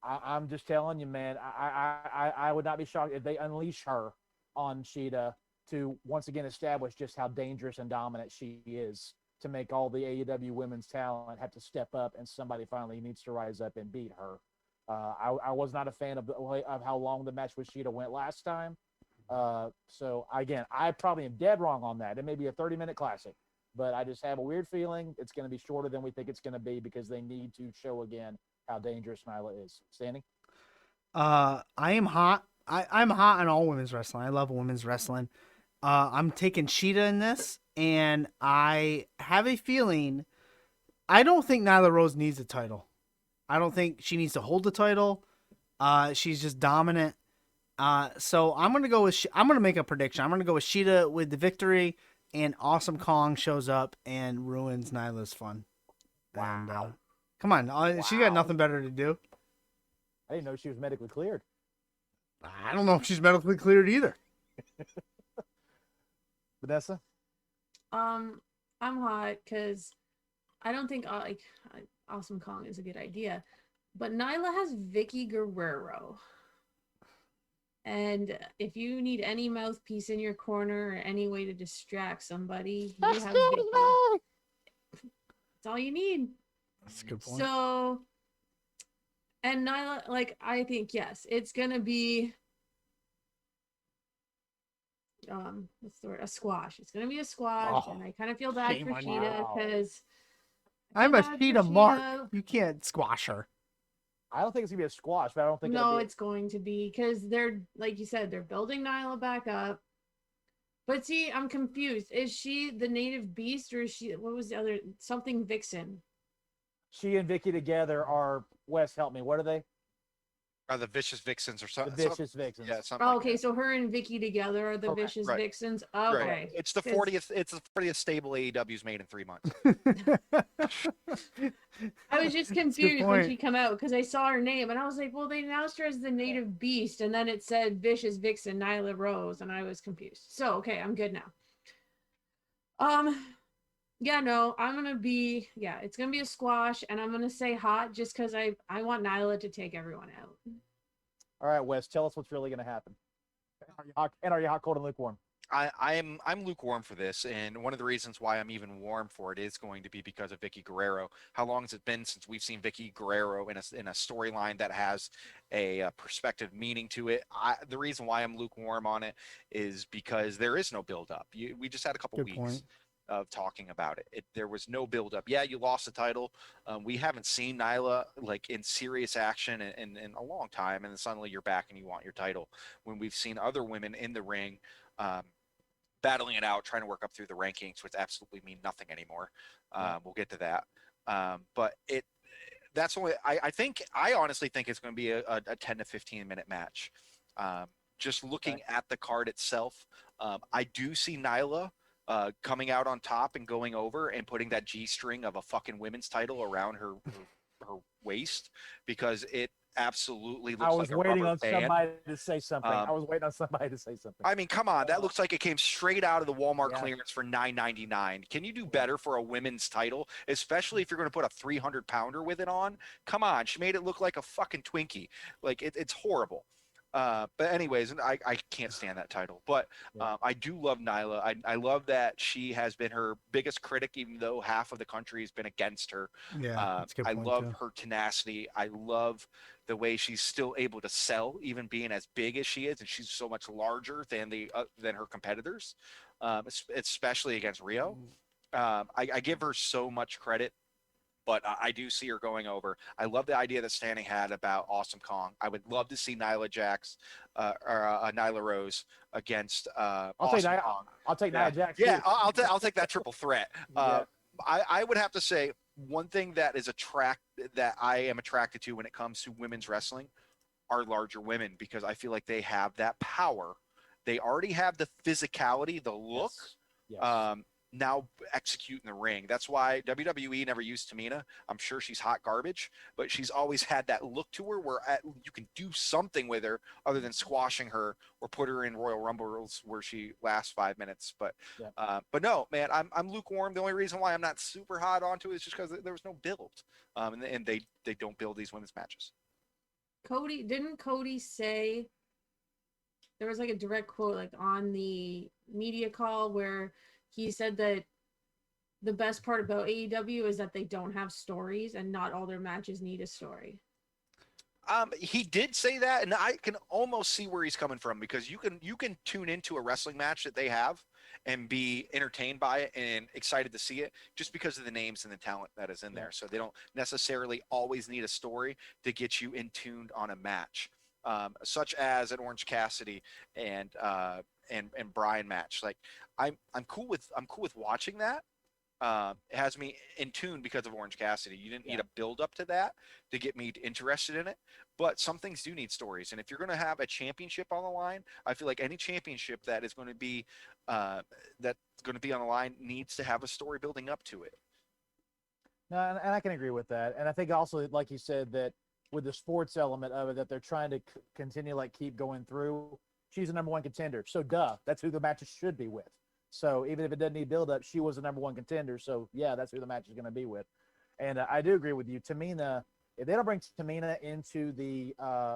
I'm just telling you, man. I would not be shocked if they unleash her on Sheeta to once again establish just how dangerous and dominant she is, to make all the AEW women's talent have to step up, and somebody finally needs to rise up and beat her. I was not a fan of how long the match with Sheeta went last time. So again, I probably am dead wrong on that. It may be a 30-minute classic, but I just have a weird feeling it's going to be shorter than we think it's going to be because they need to show again how dangerous Nyla is. Standing. I am hot. I'm hot on all women's wrestling. I love women's wrestling. I'm taking Cheetah in this, and I have a feeling. I don't think Nyla Rose needs a title. I don't think she needs to hold the title. She's just dominant. So I'm gonna go with. I'm gonna make a prediction. I'm gonna go with Sheeta with the victory, and Awesome Kong shows up and ruins Nyla's fun. Wow. And, come on, she got nothing better to do. I didn't know she was medically cleared. I don't know if she's medically cleared either. Vanessa? I'm hot because I don't think Awesome Kong is a good idea, but Nyla has Vicky Guerrero, and if you need any mouthpiece in your corner or any way to distract somebody, you have Vicky. That's all you need. That's a good point. So, and Nyla, like, I think yes, it's gonna be what's the word? A squash. It's gonna be a squash, Oh, and I kind of feel bad shame for on Cheetah you. because I'm a bad for Cheetah Mark. You can't squash her. I don't think it's gonna be a squash, but I don't think No, it's going to be because they're, like you said, they're building Nyla back up. But see, I'm confused. Is she the native beast or is she, what was the other, something Vixen? she and Vicky together are Wes. Help me. What are they? Are the Vicious Vixens or The something? Vicious Vixens. Yeah, something. Oh, like okay, that. so her and Vicky together are the Correct, Vicious right, Vixens. Right. Okay. It's the 40th. It's the 40th stable AEW's made in 3 months. I was just confused when she come out because I saw her name and I was like, well, they announced her as the native beast, and then it said Vicious Vixen Nyla Rose, and I was confused. So okay, I'm good now. Yeah, no, it's gonna be a squash, and I'm gonna say hot just because I want Nyla to take everyone out. All right, Wes. Tell us what's really going to happen. And are you hot, cold, and lukewarm? I'm lukewarm for this, and one of the reasons why I'm even warm for it is going to be because of Vicky Guerrero. How long has it been since we've seen Vicky Guerrero in a storyline that has a perspective meaning to it? The reason why I'm lukewarm on it is because there is no build up. We just had a couple Good weeks point. of talking about it. There was no build up. Yeah, you lost the title. We haven't seen Nyla like in serious action in a long time, and then suddenly you're back and you want your title. When we've seen other women in the ring. Battling it out, trying to work up through the rankings, which absolutely mean nothing anymore. We'll get to that. But that's only, I honestly think it's going to be a 10 to 15 minute match. Just looking at the card itself, I do see Nyla coming out on top and going over and putting that G string of a fucking women's title around her waist, because it absolutely looks like a rubber band. Somebody to say something. I was waiting on somebody to say something. I mean, come on, that looks like it came straight out of the Walmart clearance for $9.99. Can you do better for a women's title, especially if you're going to put a 300-pounder with it on? Come on, she made it look like a fucking Twinkie. Like it's horrible. But anyways, I can't stand that title. But I do love Nyla. I love that she has been her biggest critic, even though half of the country has been against her. Yeah, that's a good I point, love too. her tenacity. I love the way she's still able to sell, even being as big as she is, and she's so much larger than her competitors, especially against Rio. I give her so much credit. But I do see her going over. I love the idea that Standing had about Awesome Kong. I would love to see Nyla Jax or Nyla Rose against Awesome Kong. I'll take Nia Jax. Yeah, I'll take that triple threat. I would have to say one thing that I am attracted to when it comes to women's wrestling are larger women, because I feel like they have that power. They already have the physicality, the look. Yes. Now execute in the ring. That's why WWE never used Tamina. I'm sure she's hot garbage, but she's always had that look to her where you can do something with her other than squashing her or put her in Royal Rumbles where she lasts 5 minutes. But no, man, I'm lukewarm. The only reason why I'm not super hot onto it is just because there was no build, and they don't build these women's matches. Didn't Cody say, there was like a direct quote like on the media call where he said that the best part about AEW is that they don't have stories and not all their matches need a story. He did say that, and I can almost see where he's coming from, because you can tune into a wrestling match that they have and be entertained by it and excited to see it just because of the names and the talent that is in there. So they don't necessarily always need a story to get you in tuned on a match, such as an Orange Cassidy and Brian match. Like I'm cool with watching that. It has me in tune because of Orange Cassidy. You didn't need a build up to that to get me interested in it, but some things do need stories. And if you're going to have a championship on the line, I feel like any championship that is going to be that's going to be on the line needs to have a story building up to it. No, and I can agree with that. And I think also, like you said, that with the sports element of it, that they're trying to continue like keep going through. She's the number one contender, so that's who the matches should be with. So even if it doesn't need build up, she was the number one contender. So yeah, that's who the match is going to be with. And I do agree with you. Tamina, if they don't bring Tamina into the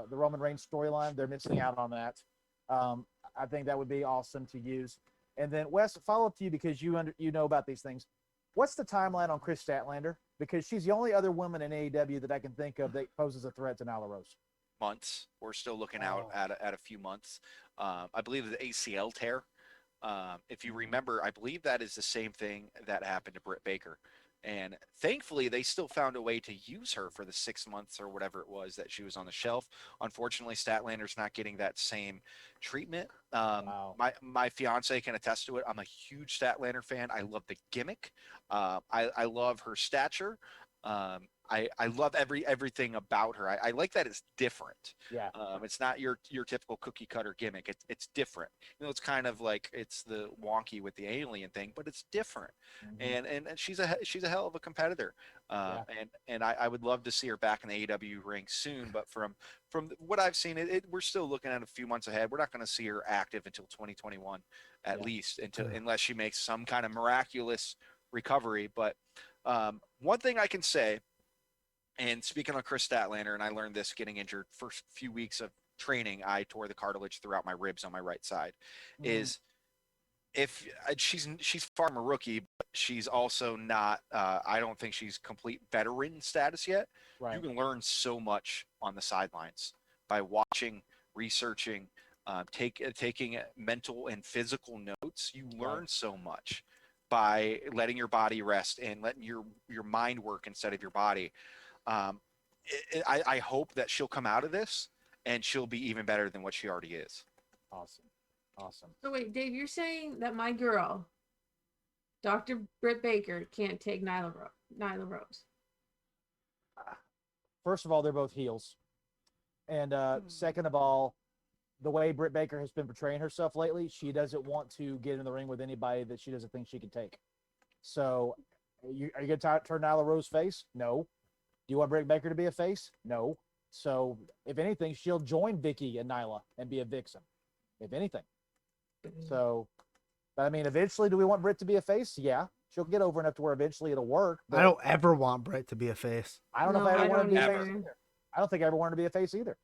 Roman Reigns storyline, they're missing out on that. I think that would be awesome to use. And then Wes, follow up to you because you know about these things. What's the timeline on Chris Statlander? Because she's the only other woman in AEW that I can think of that poses a threat to Nyla Rose. Months. We're still looking out at a few months. I believe the ACL tear. If you remember, I believe that is the same thing that happened to Britt Baker. And thankfully, they still found a way to use her for the 6 months or whatever it was that she was on the shelf. Unfortunately, Statlander's not getting that same treatment. Wow. My fiance can attest to it. I'm a huge Statlander fan. I love the gimmick. I love her stature. I love everything about her. I like that it's different. Yeah. It's not your typical cookie cutter gimmick. It's different. You know, it's kind of like it's the wonky with the alien thing, but it's different. Mm-hmm. And she's a hell of a competitor. And I would love to see her back in the AEW ring soon. But from what I've seen, we're still looking at a few months ahead. We're not going to see her active until 2021, at least, unless she makes some kind of miraculous recovery. But one thing I can say. And speaking of Chris Statlander, and I learned this getting injured, first few weeks of training, I tore the cartilage throughout my ribs on my right side. Is if she's far from a rookie, but she's also not. I don't think she's complete veteran status yet. Right. You can learn so much on the sidelines by watching, researching, taking mental and physical notes. You learn so much by letting your body rest and letting your mind work instead of your body. I hope that she'll come out of this and she'll be even better than what she already is. Awesome. So wait, Dave, you're saying that my girl, Dr. Britt Baker, can't take Nyla Rose? First of all, they're both heels. And second of all, the way Britt Baker has been portraying herself lately, she doesn't want to get in the ring with anybody that she doesn't think she can take. So are you going to turn Nyla Rose face? No. Do you want Britt Baker to be a face? No. So if anything, she'll join Vicky and Nyla and be a vixen, if anything. So, but I mean, eventually, do we want Britt to be a face? Yeah. She'll get over enough to where eventually it'll work. I don't ever want Britt to be a face. I don't know No, if I I ever want to be a don't face either. either. I don't think I ever wanted to be a face either.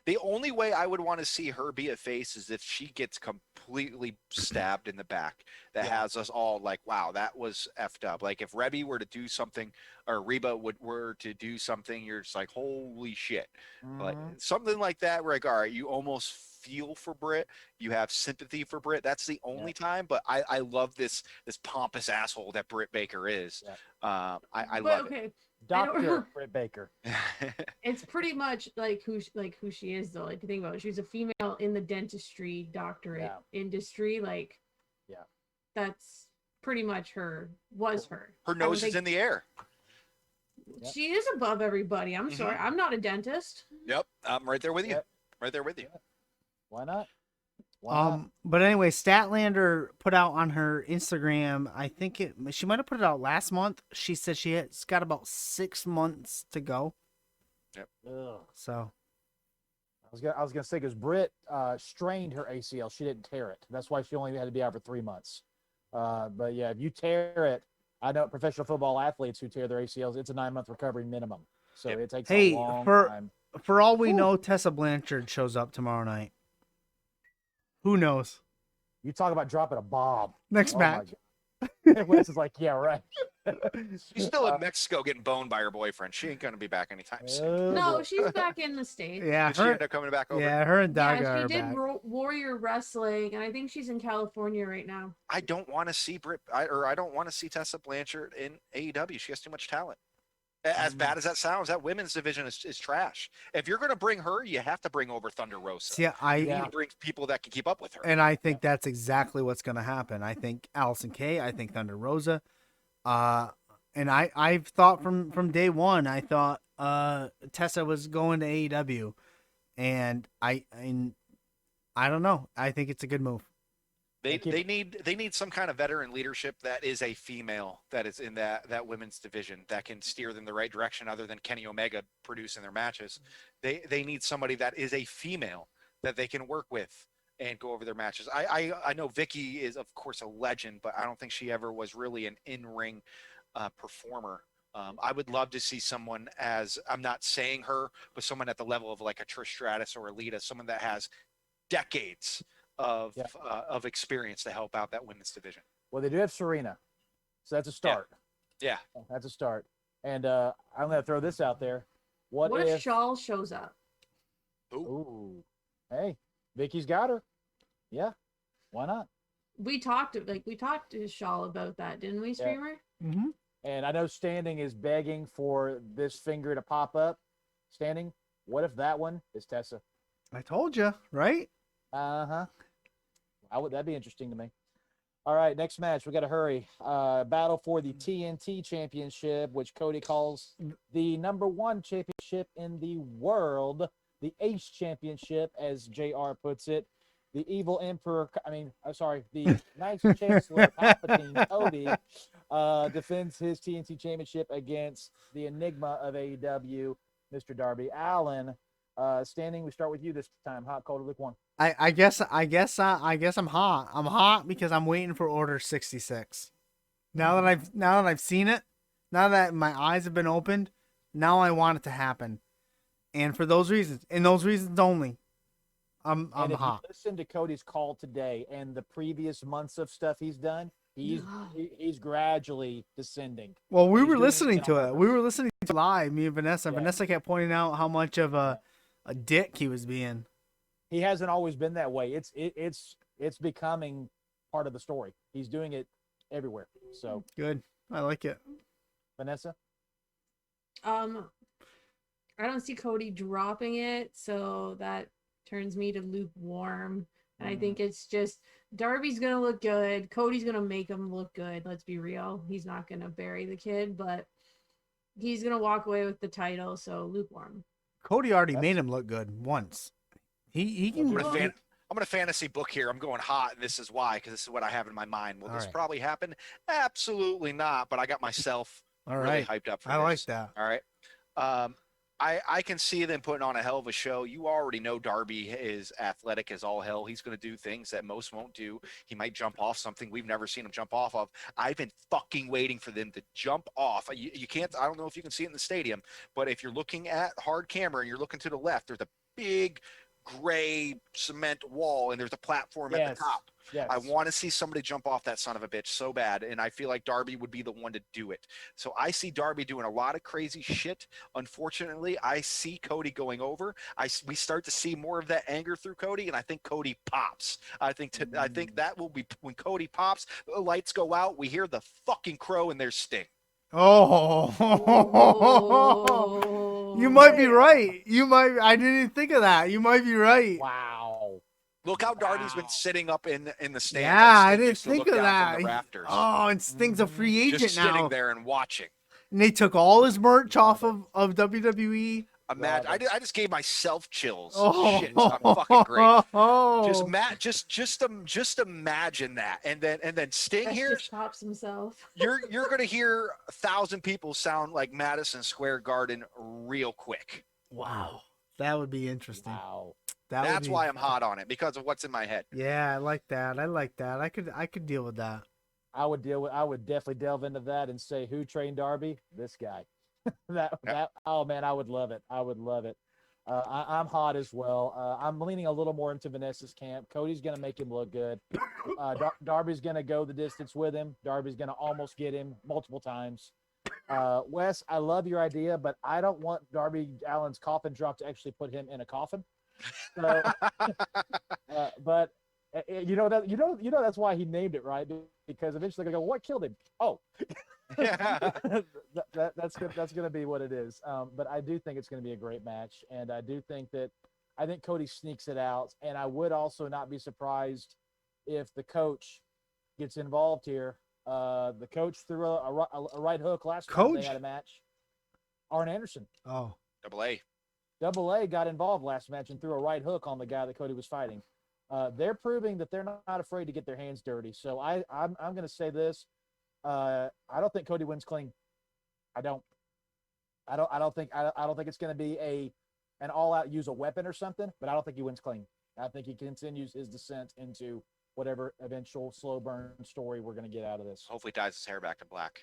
The only way I would want to see her be a face is if she gets completely stabbed in the back. That has us all like, wow, that was effed up. Like if Rebby were to do something, or Reba were to do something, you're just like, holy shit. Like something like that, where like, all right, you almost feel for Britt. You have sympathy for Britt. That's the only time. But I love this pompous asshole that Britt Baker is. I love it. Dr. Britt Baker. It's pretty much like who she is though. Like if you think about it, she's a female in the dentistry doctorate industry. Like, that's pretty much her. Her nose is in the air. She is above everybody. I'm sorry, I'm not a dentist. Yep, I'm right there with you. Right there with you. Why not? But anyway, Statlander put out on her Instagram, I think she might have put it out last month. She said she has got about 6 months to go. Yep. Ugh. So I was gonna say because Britt strained her ACL, she didn't tear it. That's why she only had to be out for 3 months. But yeah, if you tear it, I know professional football athletes who tear their ACLs, it's a 9-month recovery minimum. So it takes a long time. For all we know, Tessa Blanchard shows up tomorrow night. Who knows? You talk about dropping a bomb. Next match. And Wes is like, yeah, right. She's still in Mexico getting boned by her boyfriend. She ain't gonna be back anytime soon. Oh, No, boy. she's back in the States. Yeah, Did she her. end up coming back over? Yeah, her and Daga Yeah, she are did back. Warrior Wrestling, and I think she's in California right now. I don't want to see I don't want to see Tessa Blanchard in AEW. She has too much talent. As bad as that sounds, that women's division is trash. If you're going to bring her, you have to bring over Thunder Rosa. See, You need Yeah. to bring people that can keep up with her. and I think that's exactly what's going to happen. I think Allison Kay, I think Thunder Rosa, and I've thought from day one, I thought Tessa was going to AEW, and I don't know. I think it's a good move. They need some kind of veteran leadership that is a female that is in that women's division that can steer them the right direction other than Kenny Omega producing their matches. They need somebody that is a female that they can work with and go over their matches. I know Vicky is of course a legend, but I don't think she ever was really an in-ring performer. I would love to see someone I'm not saying her, but someone at the level of like a Trish Stratus or a Lita, someone that has decades of experience to help out that women's division. Well, they do have Serena, so that's a start. Yeah. That's a start. And I'm going to throw this out there. What if Shaw shows up? Ooh. Hey, Vicky's got her. Yeah. Why not? We talked to Shaw about that, didn't we, streamer? Mm-hmm. And I know Standing is begging for this finger to pop up. Standing, what if that one is Tessa? I told you, right? Uh-huh. That'd be interesting to me. All right, next match. We got to hurry. Battle for the TNT Championship, which Cody calls the #1 championship in the world, the Ace Championship, as JR puts it. The evil emperor, the nice Chancellor Palpatine, Cody, defends his TNT Championship against the Enigma of AEW, Mr. Darby Allin. Standing, we start with you this time. Hot, cold, or lukewarm? I guess I'm hot. I'm hot because I'm waiting for Order 66. Now that I've seen it, now that my eyes have been opened, now I want it to happen. And for those reasons, and those reasons only, I'm if hot. You listen to Cody's call today and the previous months of stuff he's done, he's gradually descending. Well, we He's were doing listening it to on it. We were listening to it live, me and Vanessa. Yeah. Vanessa kept pointing out how much of a dick he was being. He hasn't always been that way. It's becoming part of the story. He's doing it everywhere. So Good. I like it. Vanessa? I don't see Cody dropping it, so that turns me to lukewarm. And I think it's just Darby's gonna look good. Cody's gonna make him look good. Let's be real. He's not gonna bury the kid, but he's gonna walk away with the title. So lukewarm. Cody already made him look good once. He can. I'm gonna fantasy book here. I'm going hot, and this is why, because this is what I have in my mind. Will All this right. probably happen? Absolutely not. But I got myself All really right. hyped up for I this. like that. All right. I can see them putting on a hell of a show. You already know Darby is athletic as all hell. He's going to do things that most won't do. He might jump off something we've never seen him jump off of. I've been fucking waiting for them to jump off. You can't, I don't know if you can see it in the stadium, but if you're looking at hard camera and you're looking to the left, there's a big gray cement wall and there's a platform at the top. Yes. I want to see somebody jump off that son of a bitch so bad, and I feel like Darby would be the one to do it. So I see Darby doing a lot of crazy shit. Unfortunately, I see Cody going over. We start to see more of that anger through Cody, and I think Cody pops. I think that will be when Cody pops. The lights go out. We hear the fucking crow, and there's Sting. Oh, you might be right. I didn't even think of that. You might be right. Wow. Look how Darby's been sitting up in the stands. Yeah, I Sting didn't used to think look of down that. from the rafters. Oh, and Sting's a free agent Just sitting now. there and watching. And they took all his merch off of WWE. Imagine, I just gave myself chills. Oh, Shit, I'm fucking great. Oh. Just imagine that, and then Sting That's here. just pops himself. You're gonna hear 1,000 people sound like Madison Square Garden real quick. Wow, that would be interesting. Wow. That's why I'm hot on it, because of what's in my head. Yeah, I like that. I could deal with that. I would definitely delve into that and say, who trained Darby? This guy. Oh man, I would love it. I'm hot as well. I'm leaning a little more into Vanessa's camp. Cody's going to make him look good. Darby's going to go the distance with him. Darby's going to almost get him multiple times. Wes, I love your idea, but I don't want Darby Allin's coffin drop to actually put him in a coffin. So, but that's why he named it, right? Because eventually they're gonna go, what killed him? Oh, that's good. That's gonna be what it is. But I do think it's gonna be a great match, and I think Cody sneaks it out, and I would also not be surprised if the coach gets involved here. The coach threw a right hook last time they had a match. Arn Anderson. Oh, Double A got involved last match and threw a right hook on the guy that Cody was fighting. They're proving that they're not afraid to get their hands dirty. So I'm going to say this. I don't think Cody wins clean. I don't think it's going to be an all out use a weapon or something, but I don't think he wins clean. I think he continues his descent into whatever eventual slow burn story we're going to get out of this. Hopefully dyes his hair back to black.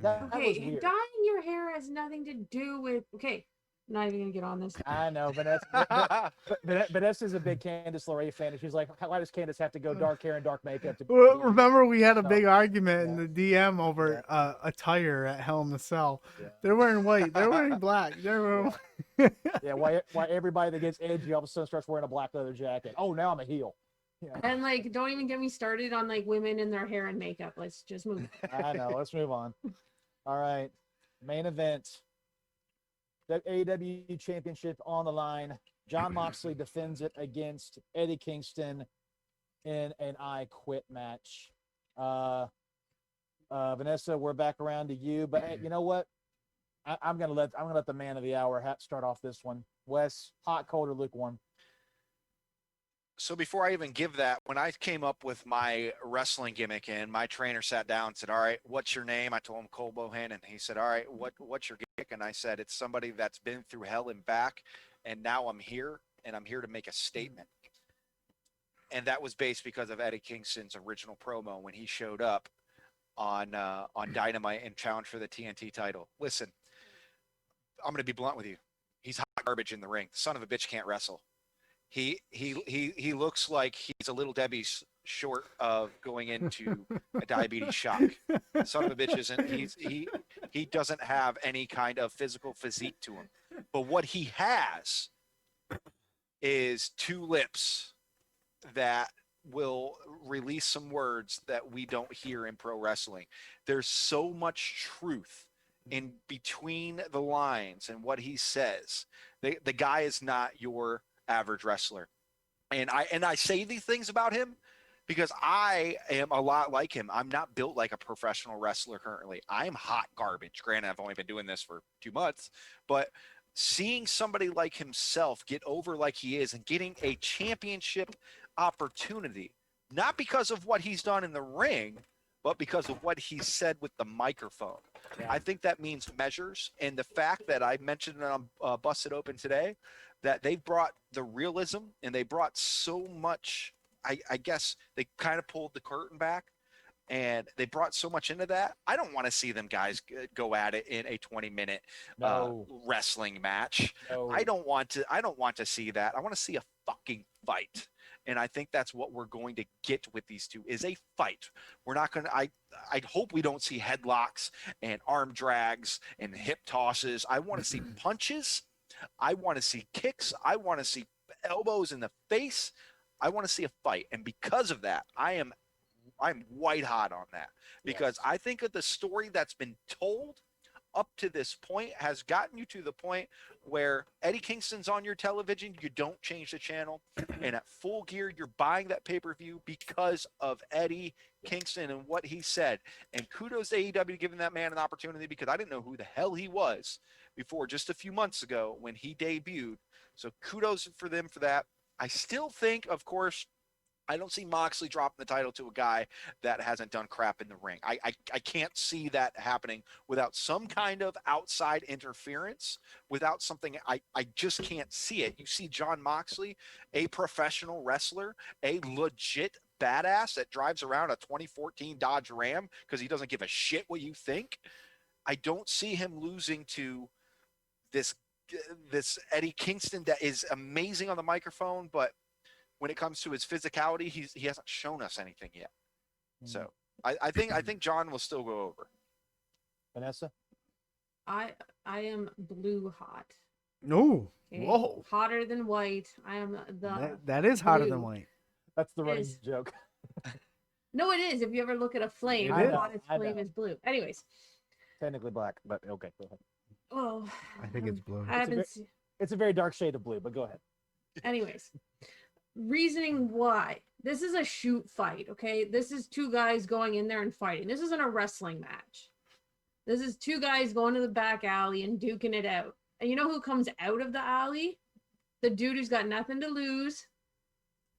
That was Okay, weird. dyeing your hair has nothing to do with. Okay, I'm not even gonna get on this. I know, Vanessa's a big Candice LeRae fan, and she's like, "Why does Candice have to go dark hair and dark makeup?" Remember we had a big No. argument in Yeah. the DM over attire at Hell in the Cell. Yeah. They're wearing white. They're wearing black. They're wearing... Yeah, why everybody that gets edgy all of a sudden starts wearing a black leather jacket? Oh, now I'm a heel. Yeah. And like, don't even get me started on like women in their hair and makeup. Let's just move. I know. Let's move on. All right, main event. The AEW Championship on the line. Jon Moxley defends it against Eddie Kingston in an I Quit match. Vanessa, we're back around to you, but hey, you know what? I'm gonna let the man of the hour start off this one. Wes, hot, cold, or lukewarm? So before I even give that, when I came up with my wrestling gimmick and my trainer sat down and said, all right, what's your name? I told him Cole Bohan, and he said, all right, what's your gimmick? And I said, it's somebody that's been through hell and back, and now I'm here, and I'm here to make a statement. And that was based because of Eddie Kingston's original promo when he showed up on Dynamite and challenged for the TNT title. Listen, I'm going to be blunt with you. He's hot garbage in the ring. The son of a bitch can't wrestle. He looks like he's a little Debbie's short of going into a diabetes shock. Son of a bitch isn't. He doesn't have any kind of physical physique to him. But what he has is two lips that will release some words that we don't hear in pro wrestling. There's so much truth in between the lines and what he says. The guy is not your average wrestler. And I say these things about him because I am a lot like him. I'm not built like a professional wrestler currently. I'm hot garbage. Granted, I've only been doing this for 2 months, but seeing somebody like himself get over like he is and getting a championship opportunity, not because of what he's done in the ring, but because of what he said with the microphone. Yeah. I think that means measures. And the fact that I mentioned it on Busted Open today, that they've brought the realism and they brought so much, I guess they kind of pulled the curtain back and they brought so much into that. I don't want to see them guys go at it in a 20-minute wrestling match. No. I don't want to see that. I want to see a fucking fight. And I think that's what we're going to get with these two is a fight. We're not going to, I hope we don't see headlocks and arm drags and hip tosses. I want to see punches. I want to see kicks. I want to see elbows in the face. I want to see a fight. And because of that, I'm white hot on that because yes. I think of the story that's been told up to this point has gotten you to the point where Eddie Kingston's on your television. You don't change the channel. And at Full Gear, you're buying that pay-per-view because of Eddie Kingston and what he said. And kudos to AEW giving that man an opportunity because I didn't know who the hell he was before just a few months ago when he debuted. So kudos for them for that. I still think, of course, I don't see Moxley dropping the title to a guy that hasn't done crap in the ring. I can't see that happening without some kind of outside interference, without something. I just can't see it. You see Jon Moxley, a professional wrestler, a legit badass that drives around a 2014 Dodge Ram because he doesn't give a shit what you think. I don't see him losing to this this Eddie Kingston that is amazing on the microphone, but when it comes to his physicality, he hasn't shown us anything yet. So I think John will still go over. Vanessa? I am blue hot. No. Okay? Whoa. Hotter than white. I am That is hotter than blue. white. That's the running Is- joke. No, it is. If you ever look at a flame, It the is. hottest I flame know. is blue. Anyways, Technically black, but okay, go ahead. oh, I think it's blue. I haven't. It's a very dark shade of blue, but go ahead. Anyways, reasoning why this is a shoot fight. Okay, this is two guys going in there and fighting. This isn't a wrestling match. This is two guys going to the back alley and duking it out. And you know who comes out of the alley? The dude who's got nothing to lose.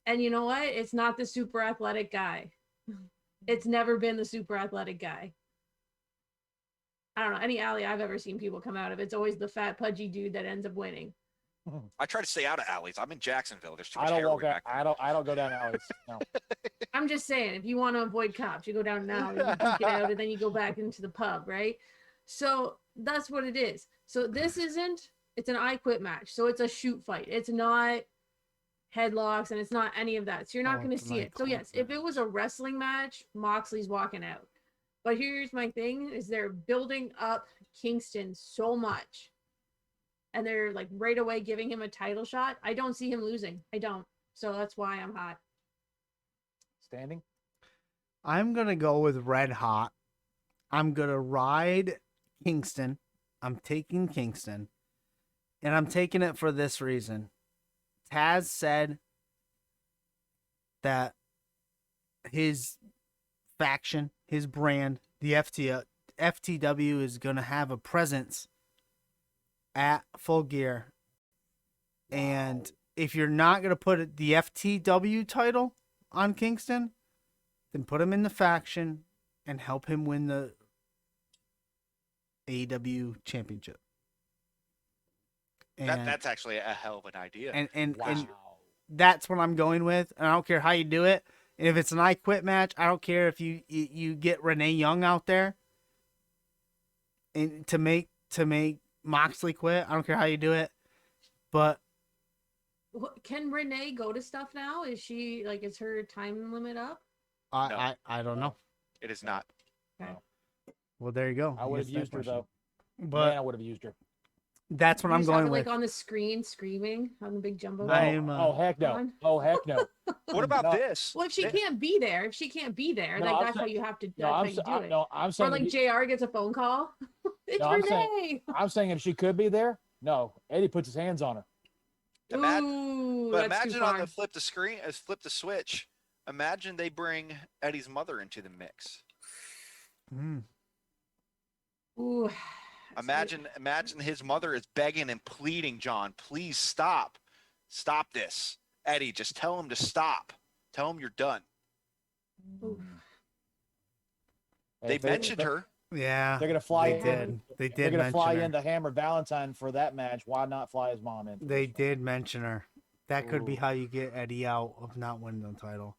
And you know what? It's not the super athletic guy. It's never been the super athletic guy. I don't know, any alley I've ever seen people come out of, it's always the fat pudgy dude that ends up winning. I try to stay out of alleys. I'm in Jacksonville. There's too I much don't heroin walk out. back there. I don't go down alleys. No. I'm just saying, if you want to avoid cops, you go down an alley, you duke it out, and then you go back into the pub, right? So that's what it is. So this isn't, it's an I Quit match. So it's a shoot fight. It's not headlocks and it's not any of that. So you're not Oh, going to it's an see I it. So Quit yes, if it was a wrestling match, Moxley's walking out. But here's my thing is they're building up Kingston so much. And they're like right away giving him a title shot. I don't see him losing. I don't. So that's why I'm hot. Standing? I'm going to go with Red Hot. I'm going to ride Kingston. I'm taking Kingston. And I'm taking it for this reason. Taz said that his faction, his brand, the FTW is going to have a presence at Full Gear. And if you're not going to put the FTW title on Kingston, then put him in the faction and help him win the AEW championship. And, That's actually a hell of an idea. and Wow. that's what I'm going with. And I don't care how you do it. And if it's an I Quit match, I don't care if you get Renee Young out there and to make Moxley quit. I don't care how you do it. But Can Renee go to stuff now? Is she like, is her time limit up? I don't know. It is not. Okay. Well, there you go. I would have Guess that used her question. though. But Man, I would have used her. that's what You I'm just have going her, with. like on the screen screaming on the big jumbo. I am, Oh heck no. on. Oh heck no. What about No. this? Well, if she can't be there, No, like I'm that's how saying- you have to. That's No, how you do it. no, I'm Or saying like JR gets a phone call. It's No, I'm saying- Renee. I'm saying if she could be there, no. Eddie puts his hands on her. Imagine, Ooh, but that's too imagine on far. the flip the switch. Imagine they bring Eddie's mother into the mix. Mm. Ooh. Imagine his mother is begging and pleading, John, please stop this. Eddie, just tell him to stop. Tell him you're done. Ooh. They If mentioned her. Yeah, They're gonna fly they in. did. They They're did gonna mention fly her. in the Hammer Valentine for that match. Why not fly his mom in? for They this one? did mention her. That could be Ooh. how you get Eddie out of not winning the title.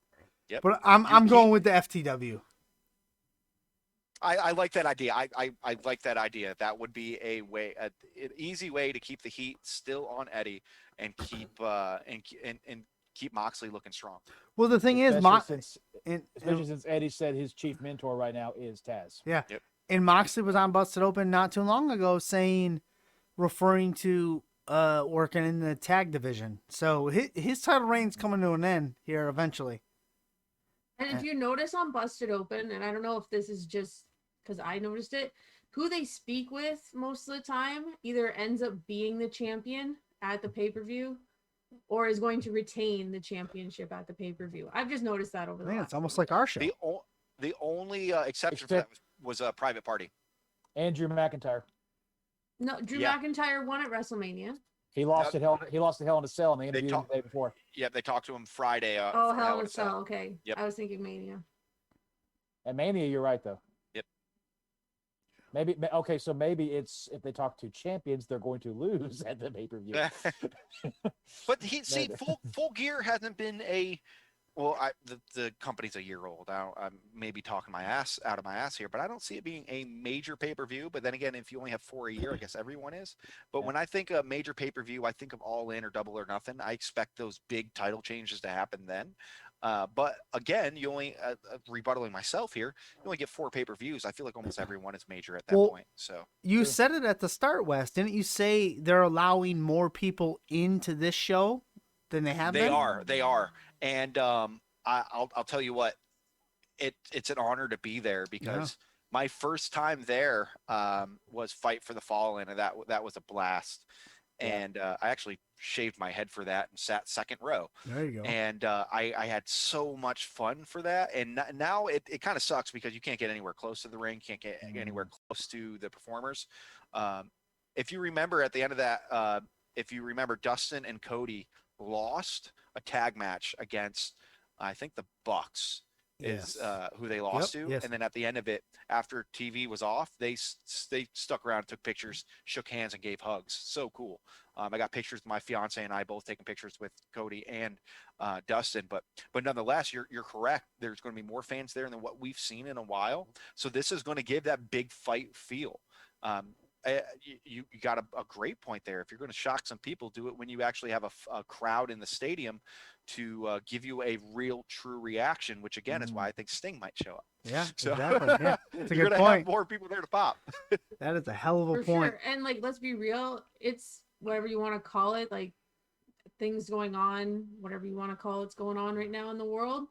Yep. But I'm You going keep- with the FTW. I like that idea. I like that idea. That would be an easy way to keep the heat still on Eddie and keep keep Moxley looking strong. Well, the thing is, Especially since Eddie said his chief mentor right now is Taz. yeah, Yep. and Moxley was on Busted Open not too long ago, referring to working in the tag division. So his title reign's coming to an end here eventually. And if you notice on Busted Open, and I don't know if this is just because I noticed it, who they speak with most of the time either ends up being the champion at the pay-per-view or is going to retain the championship at the pay-per-view. I've just noticed that over I the think last it's almost few like our show. The only exception for that was a private party. Andrew McIntyre. years. No, Drew Yeah. McIntyre won at WrestleMania. He lost Yep. to Hell. He lost to Hell in a Cell in the interview talk- the day before. Yeah, they talked to him Friday. Oh, for Hell in in a a Cell. Okay. Yep. I was thinking Mania. At Mania, you're right though. Yep. Maybe okay, so maybe it's if they talk to champions, they're going to lose at the pay per view. But see, Maybe. full gear hasn't been a Well, the company's a year old. I'm maybe talking my ass out of my ass here, but I don't see it being a major pay-per-view. But then again, if you only have 4 a year, I guess everyone is. But Yeah. when I think of major pay-per-view, I think of All In or Double or Nothing. I expect those big title changes to happen then. But again, you only rebuttaling myself here. You only get 4 pay-per-views. I feel like almost everyone is major at that Well, point. So You True. said it at the start, Wes. Didn't you say they're allowing more people into this show than they have they been? are, and I'll tell you what, it's an honor to be there Yeah. because my first time there was Fight for the Fallen, and that was a blast. Yeah. And I actually shaved my head for that and sat second row. There you go. And I had so much fun for that. And now it kind of sucks because you can't get anywhere close to the ring, can't get anywhere close to the performers. Um, if you remember at the end of that, if you remember, Dustin and Cody lost a tag match against, I think, the Bucks is Yes. who they lost to. Yes. And then at the end of it, after TV was off, they stuck around, took pictures, shook hands, and gave hugs. So cool. I got pictures of my fiance and I both taking pictures with Cody and Dustin. But nonetheless, you're correct. There's going to be more fans there than what we've seen in a while. So this is going to give that big fight feel. You got a great point there. If you're going to shock some people, do it when you actually have a crowd in the stadium to give you a real, true reaction, which again is why I think Sting might show up. Yeah, So exactly. Yeah, it's a you're good going to have point. more people there to pop. That is a hell of a For point. sure. And like, let's be real, it's whatever you want to call it, like things going on, whatever you want to call it's going on right now in the world.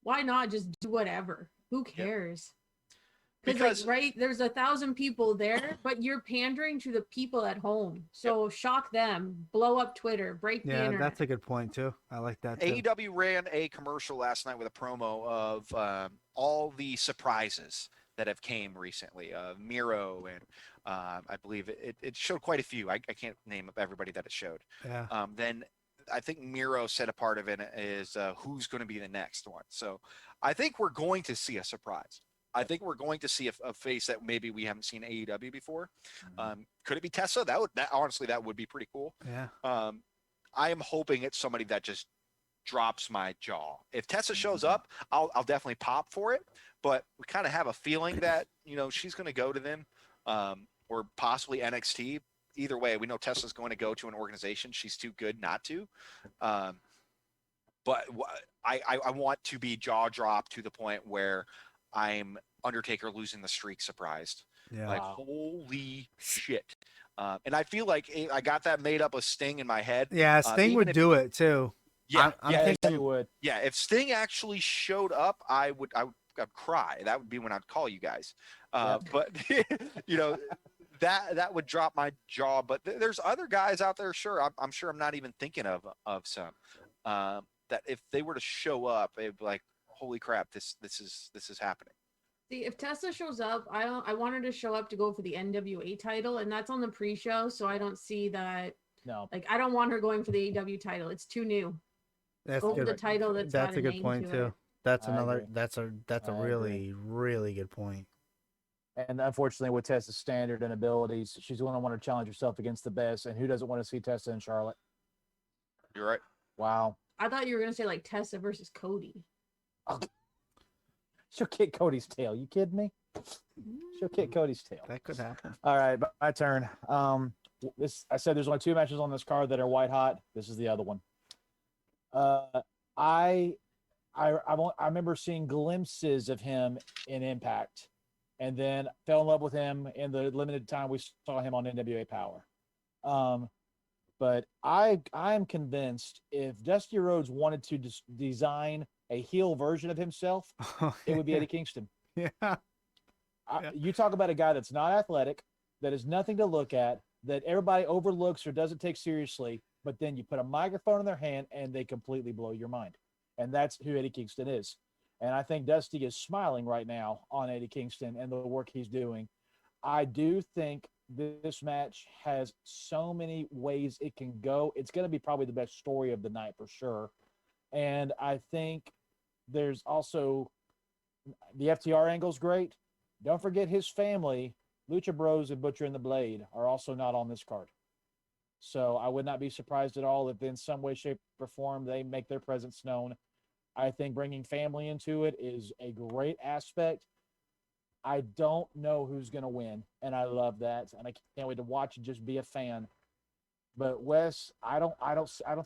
Why not just do whatever? Who cares? Because like, right, there's 1,000 people there, but you're pandering to the people at home. So shock them, blow up Twitter, break the Yeah, internet. that's a good point too. I like that too. AEW ran a commercial last night with a promo of all the surprises that have came recently. Miro and I believe it showed quite a few. I can't name everybody that it showed. Yeah. Then I think Miro said a part of it is who's going to be the next one. So I think we're going to see a surprise. I think we're going to see a face that maybe we haven't seen AEW before. Could it be Tessa? That honestly, that would be pretty cool. Yeah. I am hoping it's somebody that just drops my jaw. If Tessa shows up, I'll definitely pop for it. But we kind of have a feeling that she's going to go to them, or possibly NXT. Either way, we know Tessa's going to go to an organization. She's too good not to. But I want to be jaw dropped to the point where I'm Undertaker losing the streak surprised. Yeah. Like, holy shit. And I feel like I got that made up of Sting in my head. Yeah, Sting would do it too. Yeah, I'm Yeah, thinking, you would. yeah. If Sting actually showed up, I'd cry. That would be when I'd call you guys. But that would drop my jaw. But there's other guys out there. Sure, I'm sure I'm not even thinking of some that if they were to show up, it'd be like, holy crap, this is happening. See, if Tessa shows up, I want her to show up to go for the NWA title, and that's on the pre-show, so I don't see that. No. Like, I don't want her going for the AEW title. It's too new. that's Go for good. the title that's got That's a good name point to too. it. That's I another. agree. That's a I really really good point. And unfortunately, with Tessa's standard and abilities, she's going to want to challenge herself against the best. And who doesn't want to see Tessa and Charlotte? You're right. Wow. I thought you were gonna say like Tessa versus Cody. She'll kick Cody's tail. You kidding me? She'll kick Cody's tail. That could happen. All right, my turn. I said there's only 2 matches on this card that are white hot. This is the other one. I remember seeing glimpses of him in Impact, and then fell in love with him in the limited time we saw him on NWA Power. But I'm convinced if Dusty Rhodes wanted to design a heel version of himself, it would be Eddie Kingston. Yeah. You talk about a guy that's not athletic, that is nothing to look at, that everybody overlooks or doesn't take seriously, but then you put a microphone in their hand and they completely blow your mind. And that's who Eddie Kingston is. And I think Dusty is smiling right now on Eddie Kingston and the work he's doing. I do think this match has so many ways it can go. It's going to be probably the best story of the night for sure. And I think there's also the FTR angle's great. Don't forget his family, Lucha Bros and Butcher and the Blade, are also not on this card. So I would not be surprised at all if in some way, shape, or form they make their presence known I think bringing family into it is a great aspect. I don't know who's going to win, and I love that, and I can't wait to watch and just be a fan. But Wes, I don't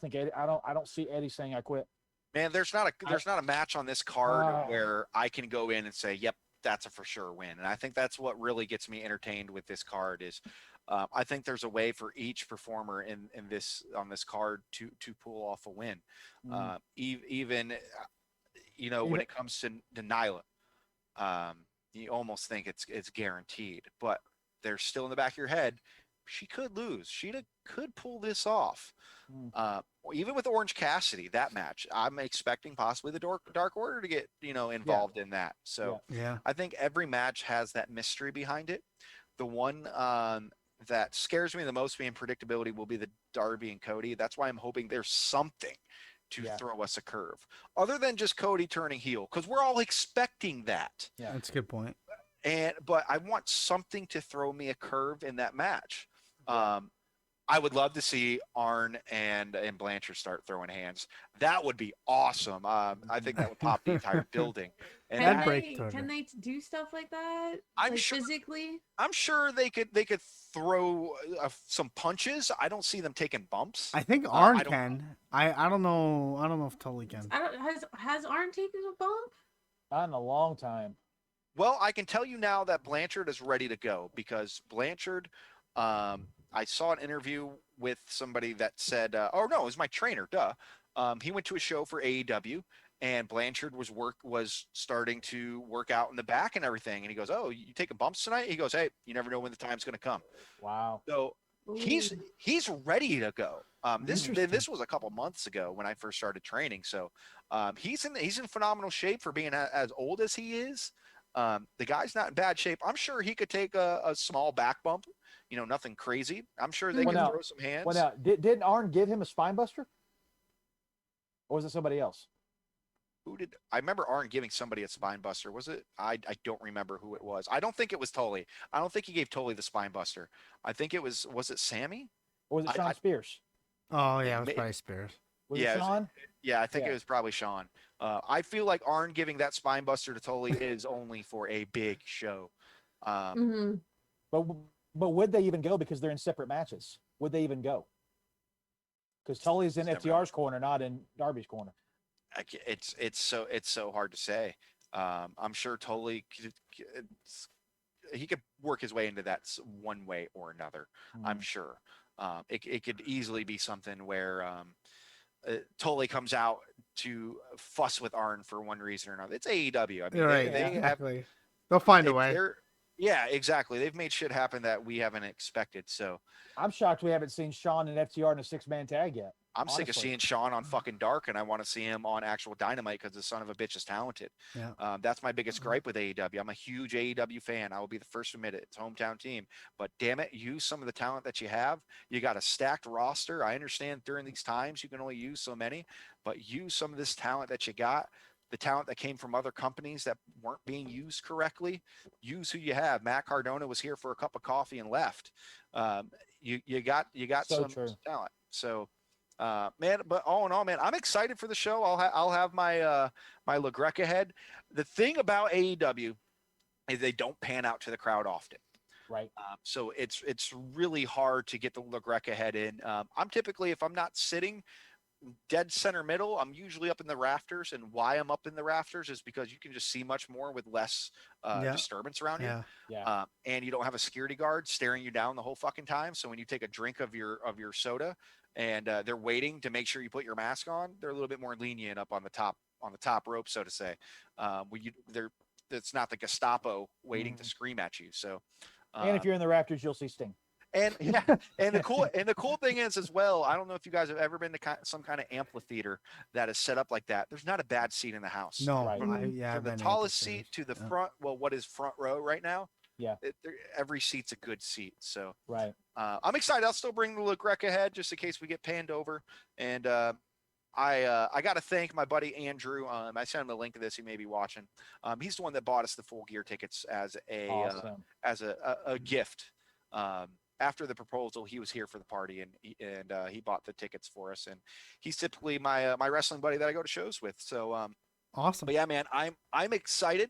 think Eddie, I don't see Eddie saying I quit. Man, there's not a match on this card Ah. where I can go in and say, "Yep, that's a for sure win." And I think that's what really gets me entertained with this card is, I think there's a way for each performer in this on this card to pull off a win. Even when Even- it comes to Nyla, you almost think it's guaranteed, but there's still in the back of your head, she could lose. Could pull this off. Mm. Even with Orange Cassidy, that match, I'm expecting possibly the Dark Order to get involved in that. So Yeah. I think every match has that mystery behind it. The one that scares me the most being predictability will be the Darby and Cody. That's why I'm hoping there's something to Yeah. throw us a curve other than just Cody turning heel, because we're all expecting that. Yeah. That's a good point. But I want something to throw me a curve in that match. Yeah. I would love to see Arn and Blanchard start throwing hands. That would be awesome. I think that would pop the entire building. And That'd Can break they Turner. can they do stuff like that? I'm Like sure- physically? I'm sure they could throw some punches. I don't see them taking bumps. I think I Arn don't- can. I don't know. I don't know if Tully can. I don't has Arn taken a bump? Not in a long time. Well, I can tell you now that Blanchard is ready to go because Blanchard, I saw an interview with somebody that said, oh no, it was my trainer, duh. He went to a show for AEW and Blanchard was starting to work out in the back and everything. And he goes, oh, you taking bumps tonight? He goes, hey, you never know when the time's going to come. Wow. So he's ready to go. This Interesting. was a couple months ago when I first started training. So he's in phenomenal shape for being as old as he is. The guy's not in bad shape. I'm sure he could take a small back bump, nothing crazy. I'm sure they Well, can now- throw some hands. Well, now, didn't Arn give him a spine buster? Or was it somebody else? I remember Arn giving somebody a spine buster. Was it? I don't remember who it was. I don't think it was Tully. I don't think he gave Tully the spine buster. I think it was it Sammy? Or was it Sean Spears? Oh yeah, it was Ma- probably Spears. Was Yeah, it it was- Sean? Yeah, I think Yeah. it was probably Sean. I feel like Arn giving that spine buster to Tully is only for a big show. Mm-hmm. But would they even go because they're in separate matches? Would they even go? Because Tully's in Separate. FTR's corner, not in Darby's corner. It's so hard to say. I'm sure Tully he could work his way into that one way or another. I'm sure. It could easily be something where Tully comes out to fuss with Arn for one reason or another. It's AEW. I mean, Right. they have Exactly. They'll find a way. yeah, exactly. They've made shit happen that we haven't expected. So I'm shocked we haven't seen Sean and FTR in a 6-man tag yet. I'm sick of Honestly. seeing Sean on fucking Dark, and I want to see him on actual Dynamite because the son of a bitch is talented. Yeah. That's my biggest gripe with AEW. I'm a huge AEW fan. I will be the first to admit it. It's a hometown team, but damn it, use some of the talent that you have. You got a stacked roster. I understand during these times you can only use so many, but use some of this talent that you got. The talent that came from other companies that weren't being used correctly. Use who you have. Matt Cardona was here for a cup of coffee and left. You got So some true. talent. So. Man, but all in all, man, I'm excited for the show. I'll have my my La Greca head. The thing about AEW is they don't pan out to the crowd often. Right. So it's really hard to get the La Greca head in. I'm typically, if I'm not sitting dead center middle, I'm usually up in the rafters. And why I'm up in the rafters is because you can just see much more with less Yeah. disturbance around you. Yeah. Yeah. And you don't have a security guard staring you down the whole fucking time. So when you take a drink of your soda and they're waiting to make sure you put your mask on, they're a little bit more lenient up on the top rope, so to say. It's not the Gestapo waiting to scream at you. So, And if you're in the Raptors, you'll see Sting. and yeah, and the cool thing is as well, I don't know if you guys have ever been to some kind of amphitheater that is set up like that. There's not a bad seat in the house. No. Right. I've From been the to tallest amphitheaters. seat to the Yeah. front, well, what is front row right now? Yeah. Every seat's a good seat. So Right. I'm excited. I'll still bring the La Greca head just in case we get panned over. And I got to thank my buddy Andrew. I sent him a link to this. He may be watching. He's the one that bought us the full gear tickets as a Awesome. as a gift. after the proposal, he was here for the party, and he bought the tickets for us. And he's typically my my wrestling buddy that I go to shows with. So Awesome. but yeah, man, I'm excited.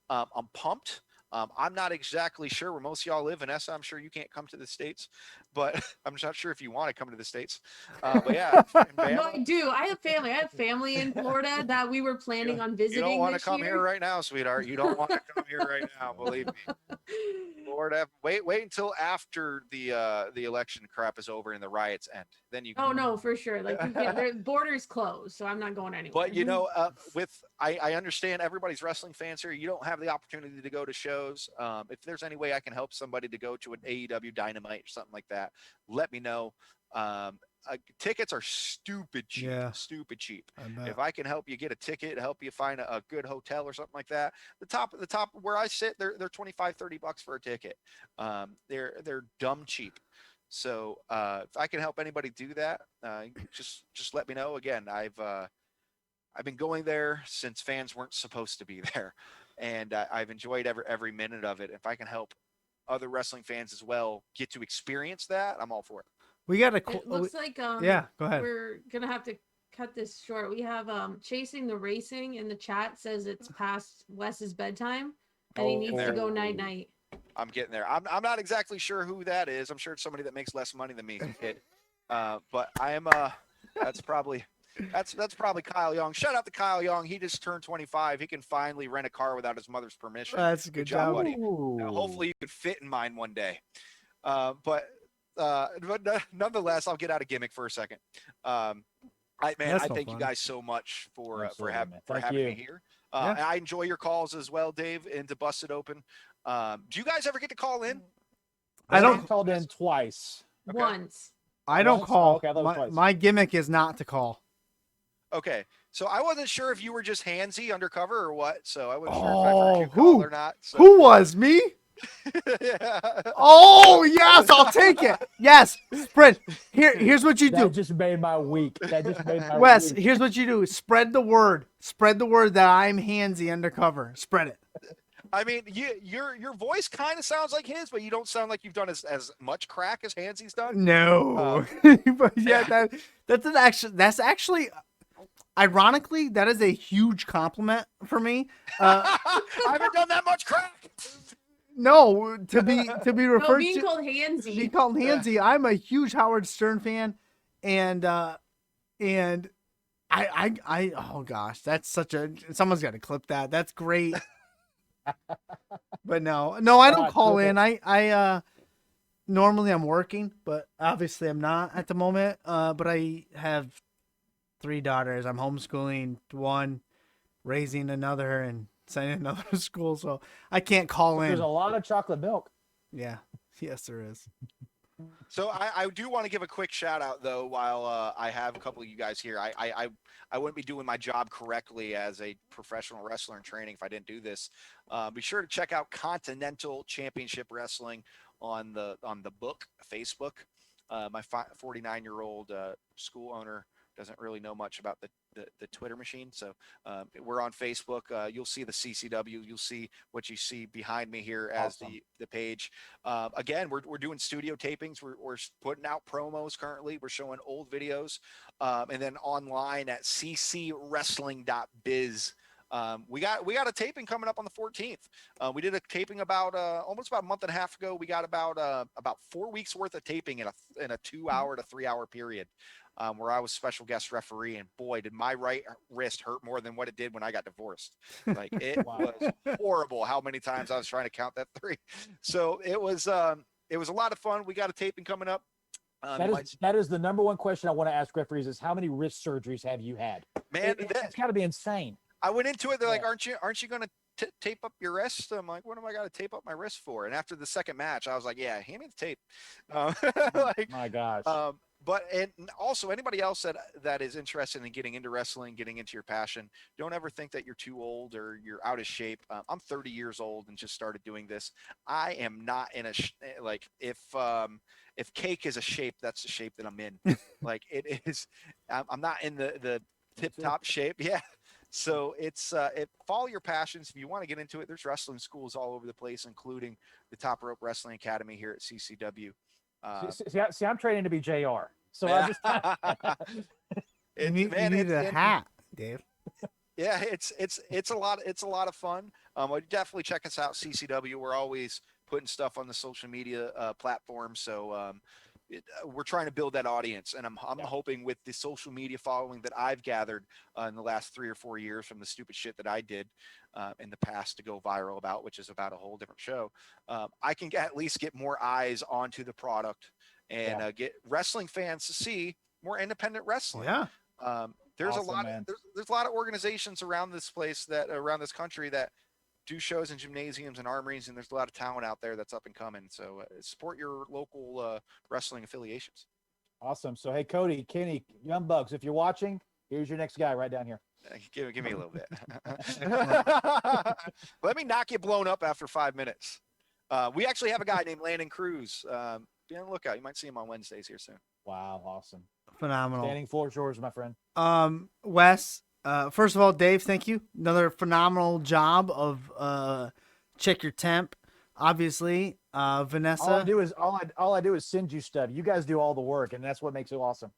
I'm pumped. I'm not exactly sure where most of y'all live. Vanessa, I'm sure you can't come to the States, but I'm not sure if you want to come to the States. But yeah, No, I do. I have family. I have family in Florida that we were planning on you visiting don't want to this come year. here right now, sweetheart. You don't want to come here right now, believe me. Lord, wait until after the election crap is over and the riots end. Then you Oh no, for sure. Like you can't. The borders closed, so I'm not going anywhere. But I understand everybody's wrestling fans here. You don't have the opportunity to go to shows. If there's any way I can help somebody to go to an AEW Dynamite or something like that, let me know. Tickets are stupid cheap. Yeah. Stupid cheap. I bet. If I can help you get a ticket, help you find a good hotel or something like that, the top where I sit, they're $25-$30 for a ticket. They're dumb cheap. So if I can help anybody do that, just let me know. Again, I've been going there since fans weren't supposed to be there, and I've enjoyed every minute of it. If I can help other wrestling fans as well get to experience that, I'm all for it. We got a It looks like yeah, go ahead. we're gonna have to cut this short. We have chasing the racing in the chat says it's past Wes's bedtime and he needs to go night night. I'm getting there. I'm not exactly sure who that is. I'm sure it's somebody that makes less money than me. But I am that's probably Kyle Young. Shout out to Kyle Young. He just turned 25. He can finally rent a car without his mother's permission. That's a good job. buddy. Hopefully you could fit in mine one day. But nonetheless, I'll get out of gimmick for a second. I thank you guys so much for having me here. I enjoy your calls as well, Dave, and to Bust It Open. Do you guys ever get to call in? I don't called in twice. Okay. Once. I don't Once? call. Oh, okay, I thought it was twice. My gimmick is not to call. Okay, so I wasn't sure if you were just handsy undercover or what, so I wasn't sure if I heard you who? call or not. So. Who was me? Yeah. Oh yes, I'll take it. Yes, Sprint. Here's what you do. That just made my week. Wes, here's what you do. Spread the word. Spread the word that I'm handsy undercover. Spread it. I mean, your voice kind of sounds like his, but you don't sound like you've done as much crack as Hansy's done. No, but yeah, that's actually, ironically, that is a huge compliment for me. I haven't done that much crack. No, to be referred No, being to called handsy. be called handsy. I'm a huge Howard Stern fan, and I oh gosh, that's such a, someone's got to clip that. That's great. But no, I don't call in. I normally I'm working, but obviously I'm not at the moment. But I have 3 daughters. I'm homeschooling one, raising another, and sending another to school, so I can't call in. There's a lot of chocolate milk. Yeah. Yes, there is. So I do want to give a quick shout out though, while I have a couple of you guys here. I wouldn't be doing my job correctly as a professional wrestler in training if I didn't do this. Be sure to check out Continental Championship Wrestling on the book Facebook. My 49-year-old school owner doesn't really know much about the Twitter machine. So we're on Facebook. You'll see the CCW. You'll see what you see behind me here as the page. Again, we're doing studio tapings. We're putting out promos currently. We're showing old videos. And then online at ccwrestling.biz. We got a taping coming up on the 14th. We did a taping almost about a month and a half ago. We got about 4 weeks worth of taping in a 2 hour to 3 hour period. Where I was special guest referee, and boy, did my right wrist hurt more than what it did when I got divorced. Like it was horrible how many times I was trying to count that 3. So it was a lot of fun. We got a taping coming up. That is the number one question I want to ask referees is how many wrist surgeries have you had? Man, it's got to be insane. I went into it. They're like, aren't you going to tape up your wrist? I'm like, what am I got to tape up my wrist for? And after the second match, I was like, yeah, hand me the tape. My gosh. And also anybody else that is interested in getting into wrestling, getting into your passion, don't ever think that you're too old or you're out of shape. I'm 30 years old and just started doing this. I am not in if cake is a shape, that's the shape that I'm in. Like it is, I'm not in the tip top shape. Yeah. So follow your passions. If you want to get into it, there's wrestling schools all over the place, including the Top Rope Wrestling Academy here at CCW. See, I'm training to be JR. So I just You need a hat, Dave. Yeah, it's a lot. It's a lot of fun. Definitely check us out, CCW. We're always putting stuff on the social media platforms. So we're trying to build that audience, and I'm hoping with the social media following that I've gathered in the last 3 or 4 years from the stupid shit that I did in the past to go viral about, which is about a whole different show. I can at least get more eyes onto the product and get wrestling fans to see more independent wrestling. Yeah. There's Awesome, a lot man. of there's a lot of organizations around this place around this country that do shows in gymnasiums and armories, and there's a lot of talent out there that's up and coming. So support your local wrestling affiliations. Awesome. So hey, Cody, Kenny, Young Bucks, if you're watching, here's your next guy right down here. Give me a little bit. Let me knock you blown up after 5 minutes. We actually have a guy named Landon Cruz. Be on the lookout. You might see him on Wednesdays here soon. Wow, awesome. Phenomenal. Standing floor yours, my friend. Wes, first of all, Dave, thank you. Another phenomenal job of check your temp. Obviously, Vanessa. All I do is send you stuff. You guys do all the work, and that's what makes it awesome.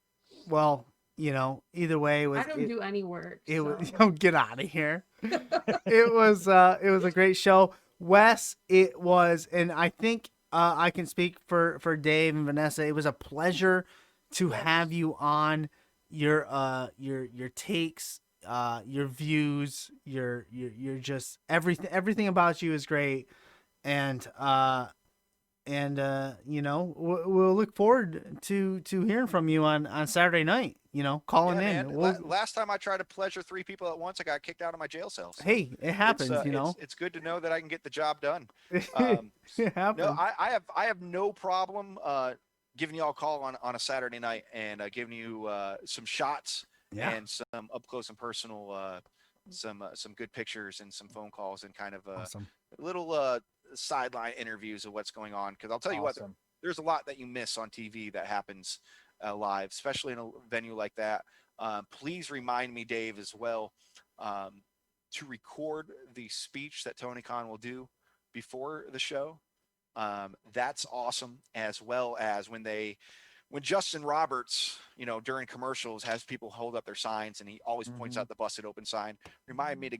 Well, either way, I don't do any work. It was so. get out of here. It was a great show. Wes, it was, and I think I can speak for Dave and Vanessa. It was a pleasure to have you on. Your takes, your views, your just everything about you is great, and we'll look forward to hearing from you on Saturday night. Calling in. Last time I tried to pleasure 3 people at once, I got kicked out of my jail cells. Hey, it happens. It's good to know that I can get the job done. It happens. No, I have no problem giving you all a call on a Saturday night and giving you some shots and some up close and personal, some good pictures and some phone calls and kind of Awesome. little sideline interviews of what's going on. Because I'll tell you what, there's a lot that you miss on TV that happens live, especially in a venue like that. Please remind me, Dave, as well, to record the speech that Tony Khan will do before the show. That's awesome, as well as when Justin Roberts, during commercials has people hold up their signs and he always points out the busted open sign. Remind me to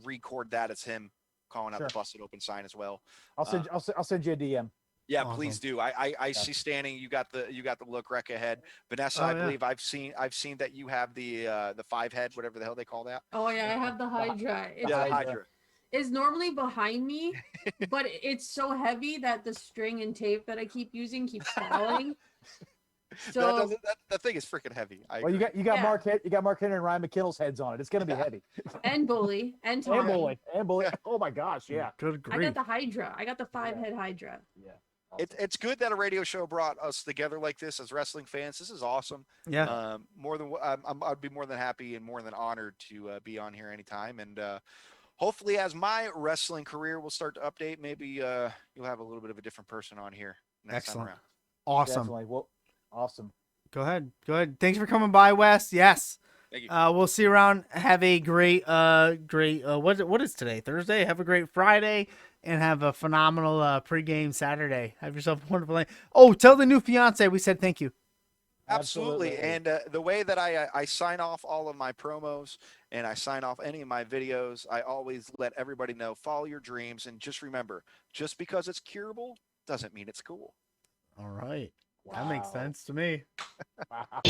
record that as him calling out the busted open sign as well. I'll send you a DM. Yeah, Awesome. Please do. I see standing. You got the look rec ahead. Vanessa, I believe I've seen that you have the 5 head, whatever the hell they call that. Oh yeah, I have the Hydra. The Hydra. It's normally behind me, but it's so heavy that the string and tape that I keep using keeps falling. So that thing is freaking heavy. You got Mark Henry and Ryan McKinnell's heads on it. It's gonna be heavy. And Bully and Tommy. And Bully. Oh my gosh, yeah. Good grief. I got the Hydra. I got the 5-head Hydra. Yeah. It's good that a radio show brought us together like this as wrestling fans. This is awesome. Yeah. I'd be more than happy and more than honored to be on here anytime. And hopefully, as my wrestling career will start to update, maybe you'll have a little bit of a different person on here next time around. Awesome. Definitely. Well, awesome. Go ahead. Thanks for coming by, Wes. Yes. Thank you. We'll see you around. Have a great what is today? Thursday. Have a great Friday and have a phenomenal pregame Saturday. Have yourself a wonderful night. Oh, tell the new fiance we said thank you. Absolutely. And the way that I sign off all of my promos and I sign off any of my videos, I always let everybody know, follow your dreams. And just remember, just because it's curable doesn't mean it's cool. All right. That makes sense to me. Wow.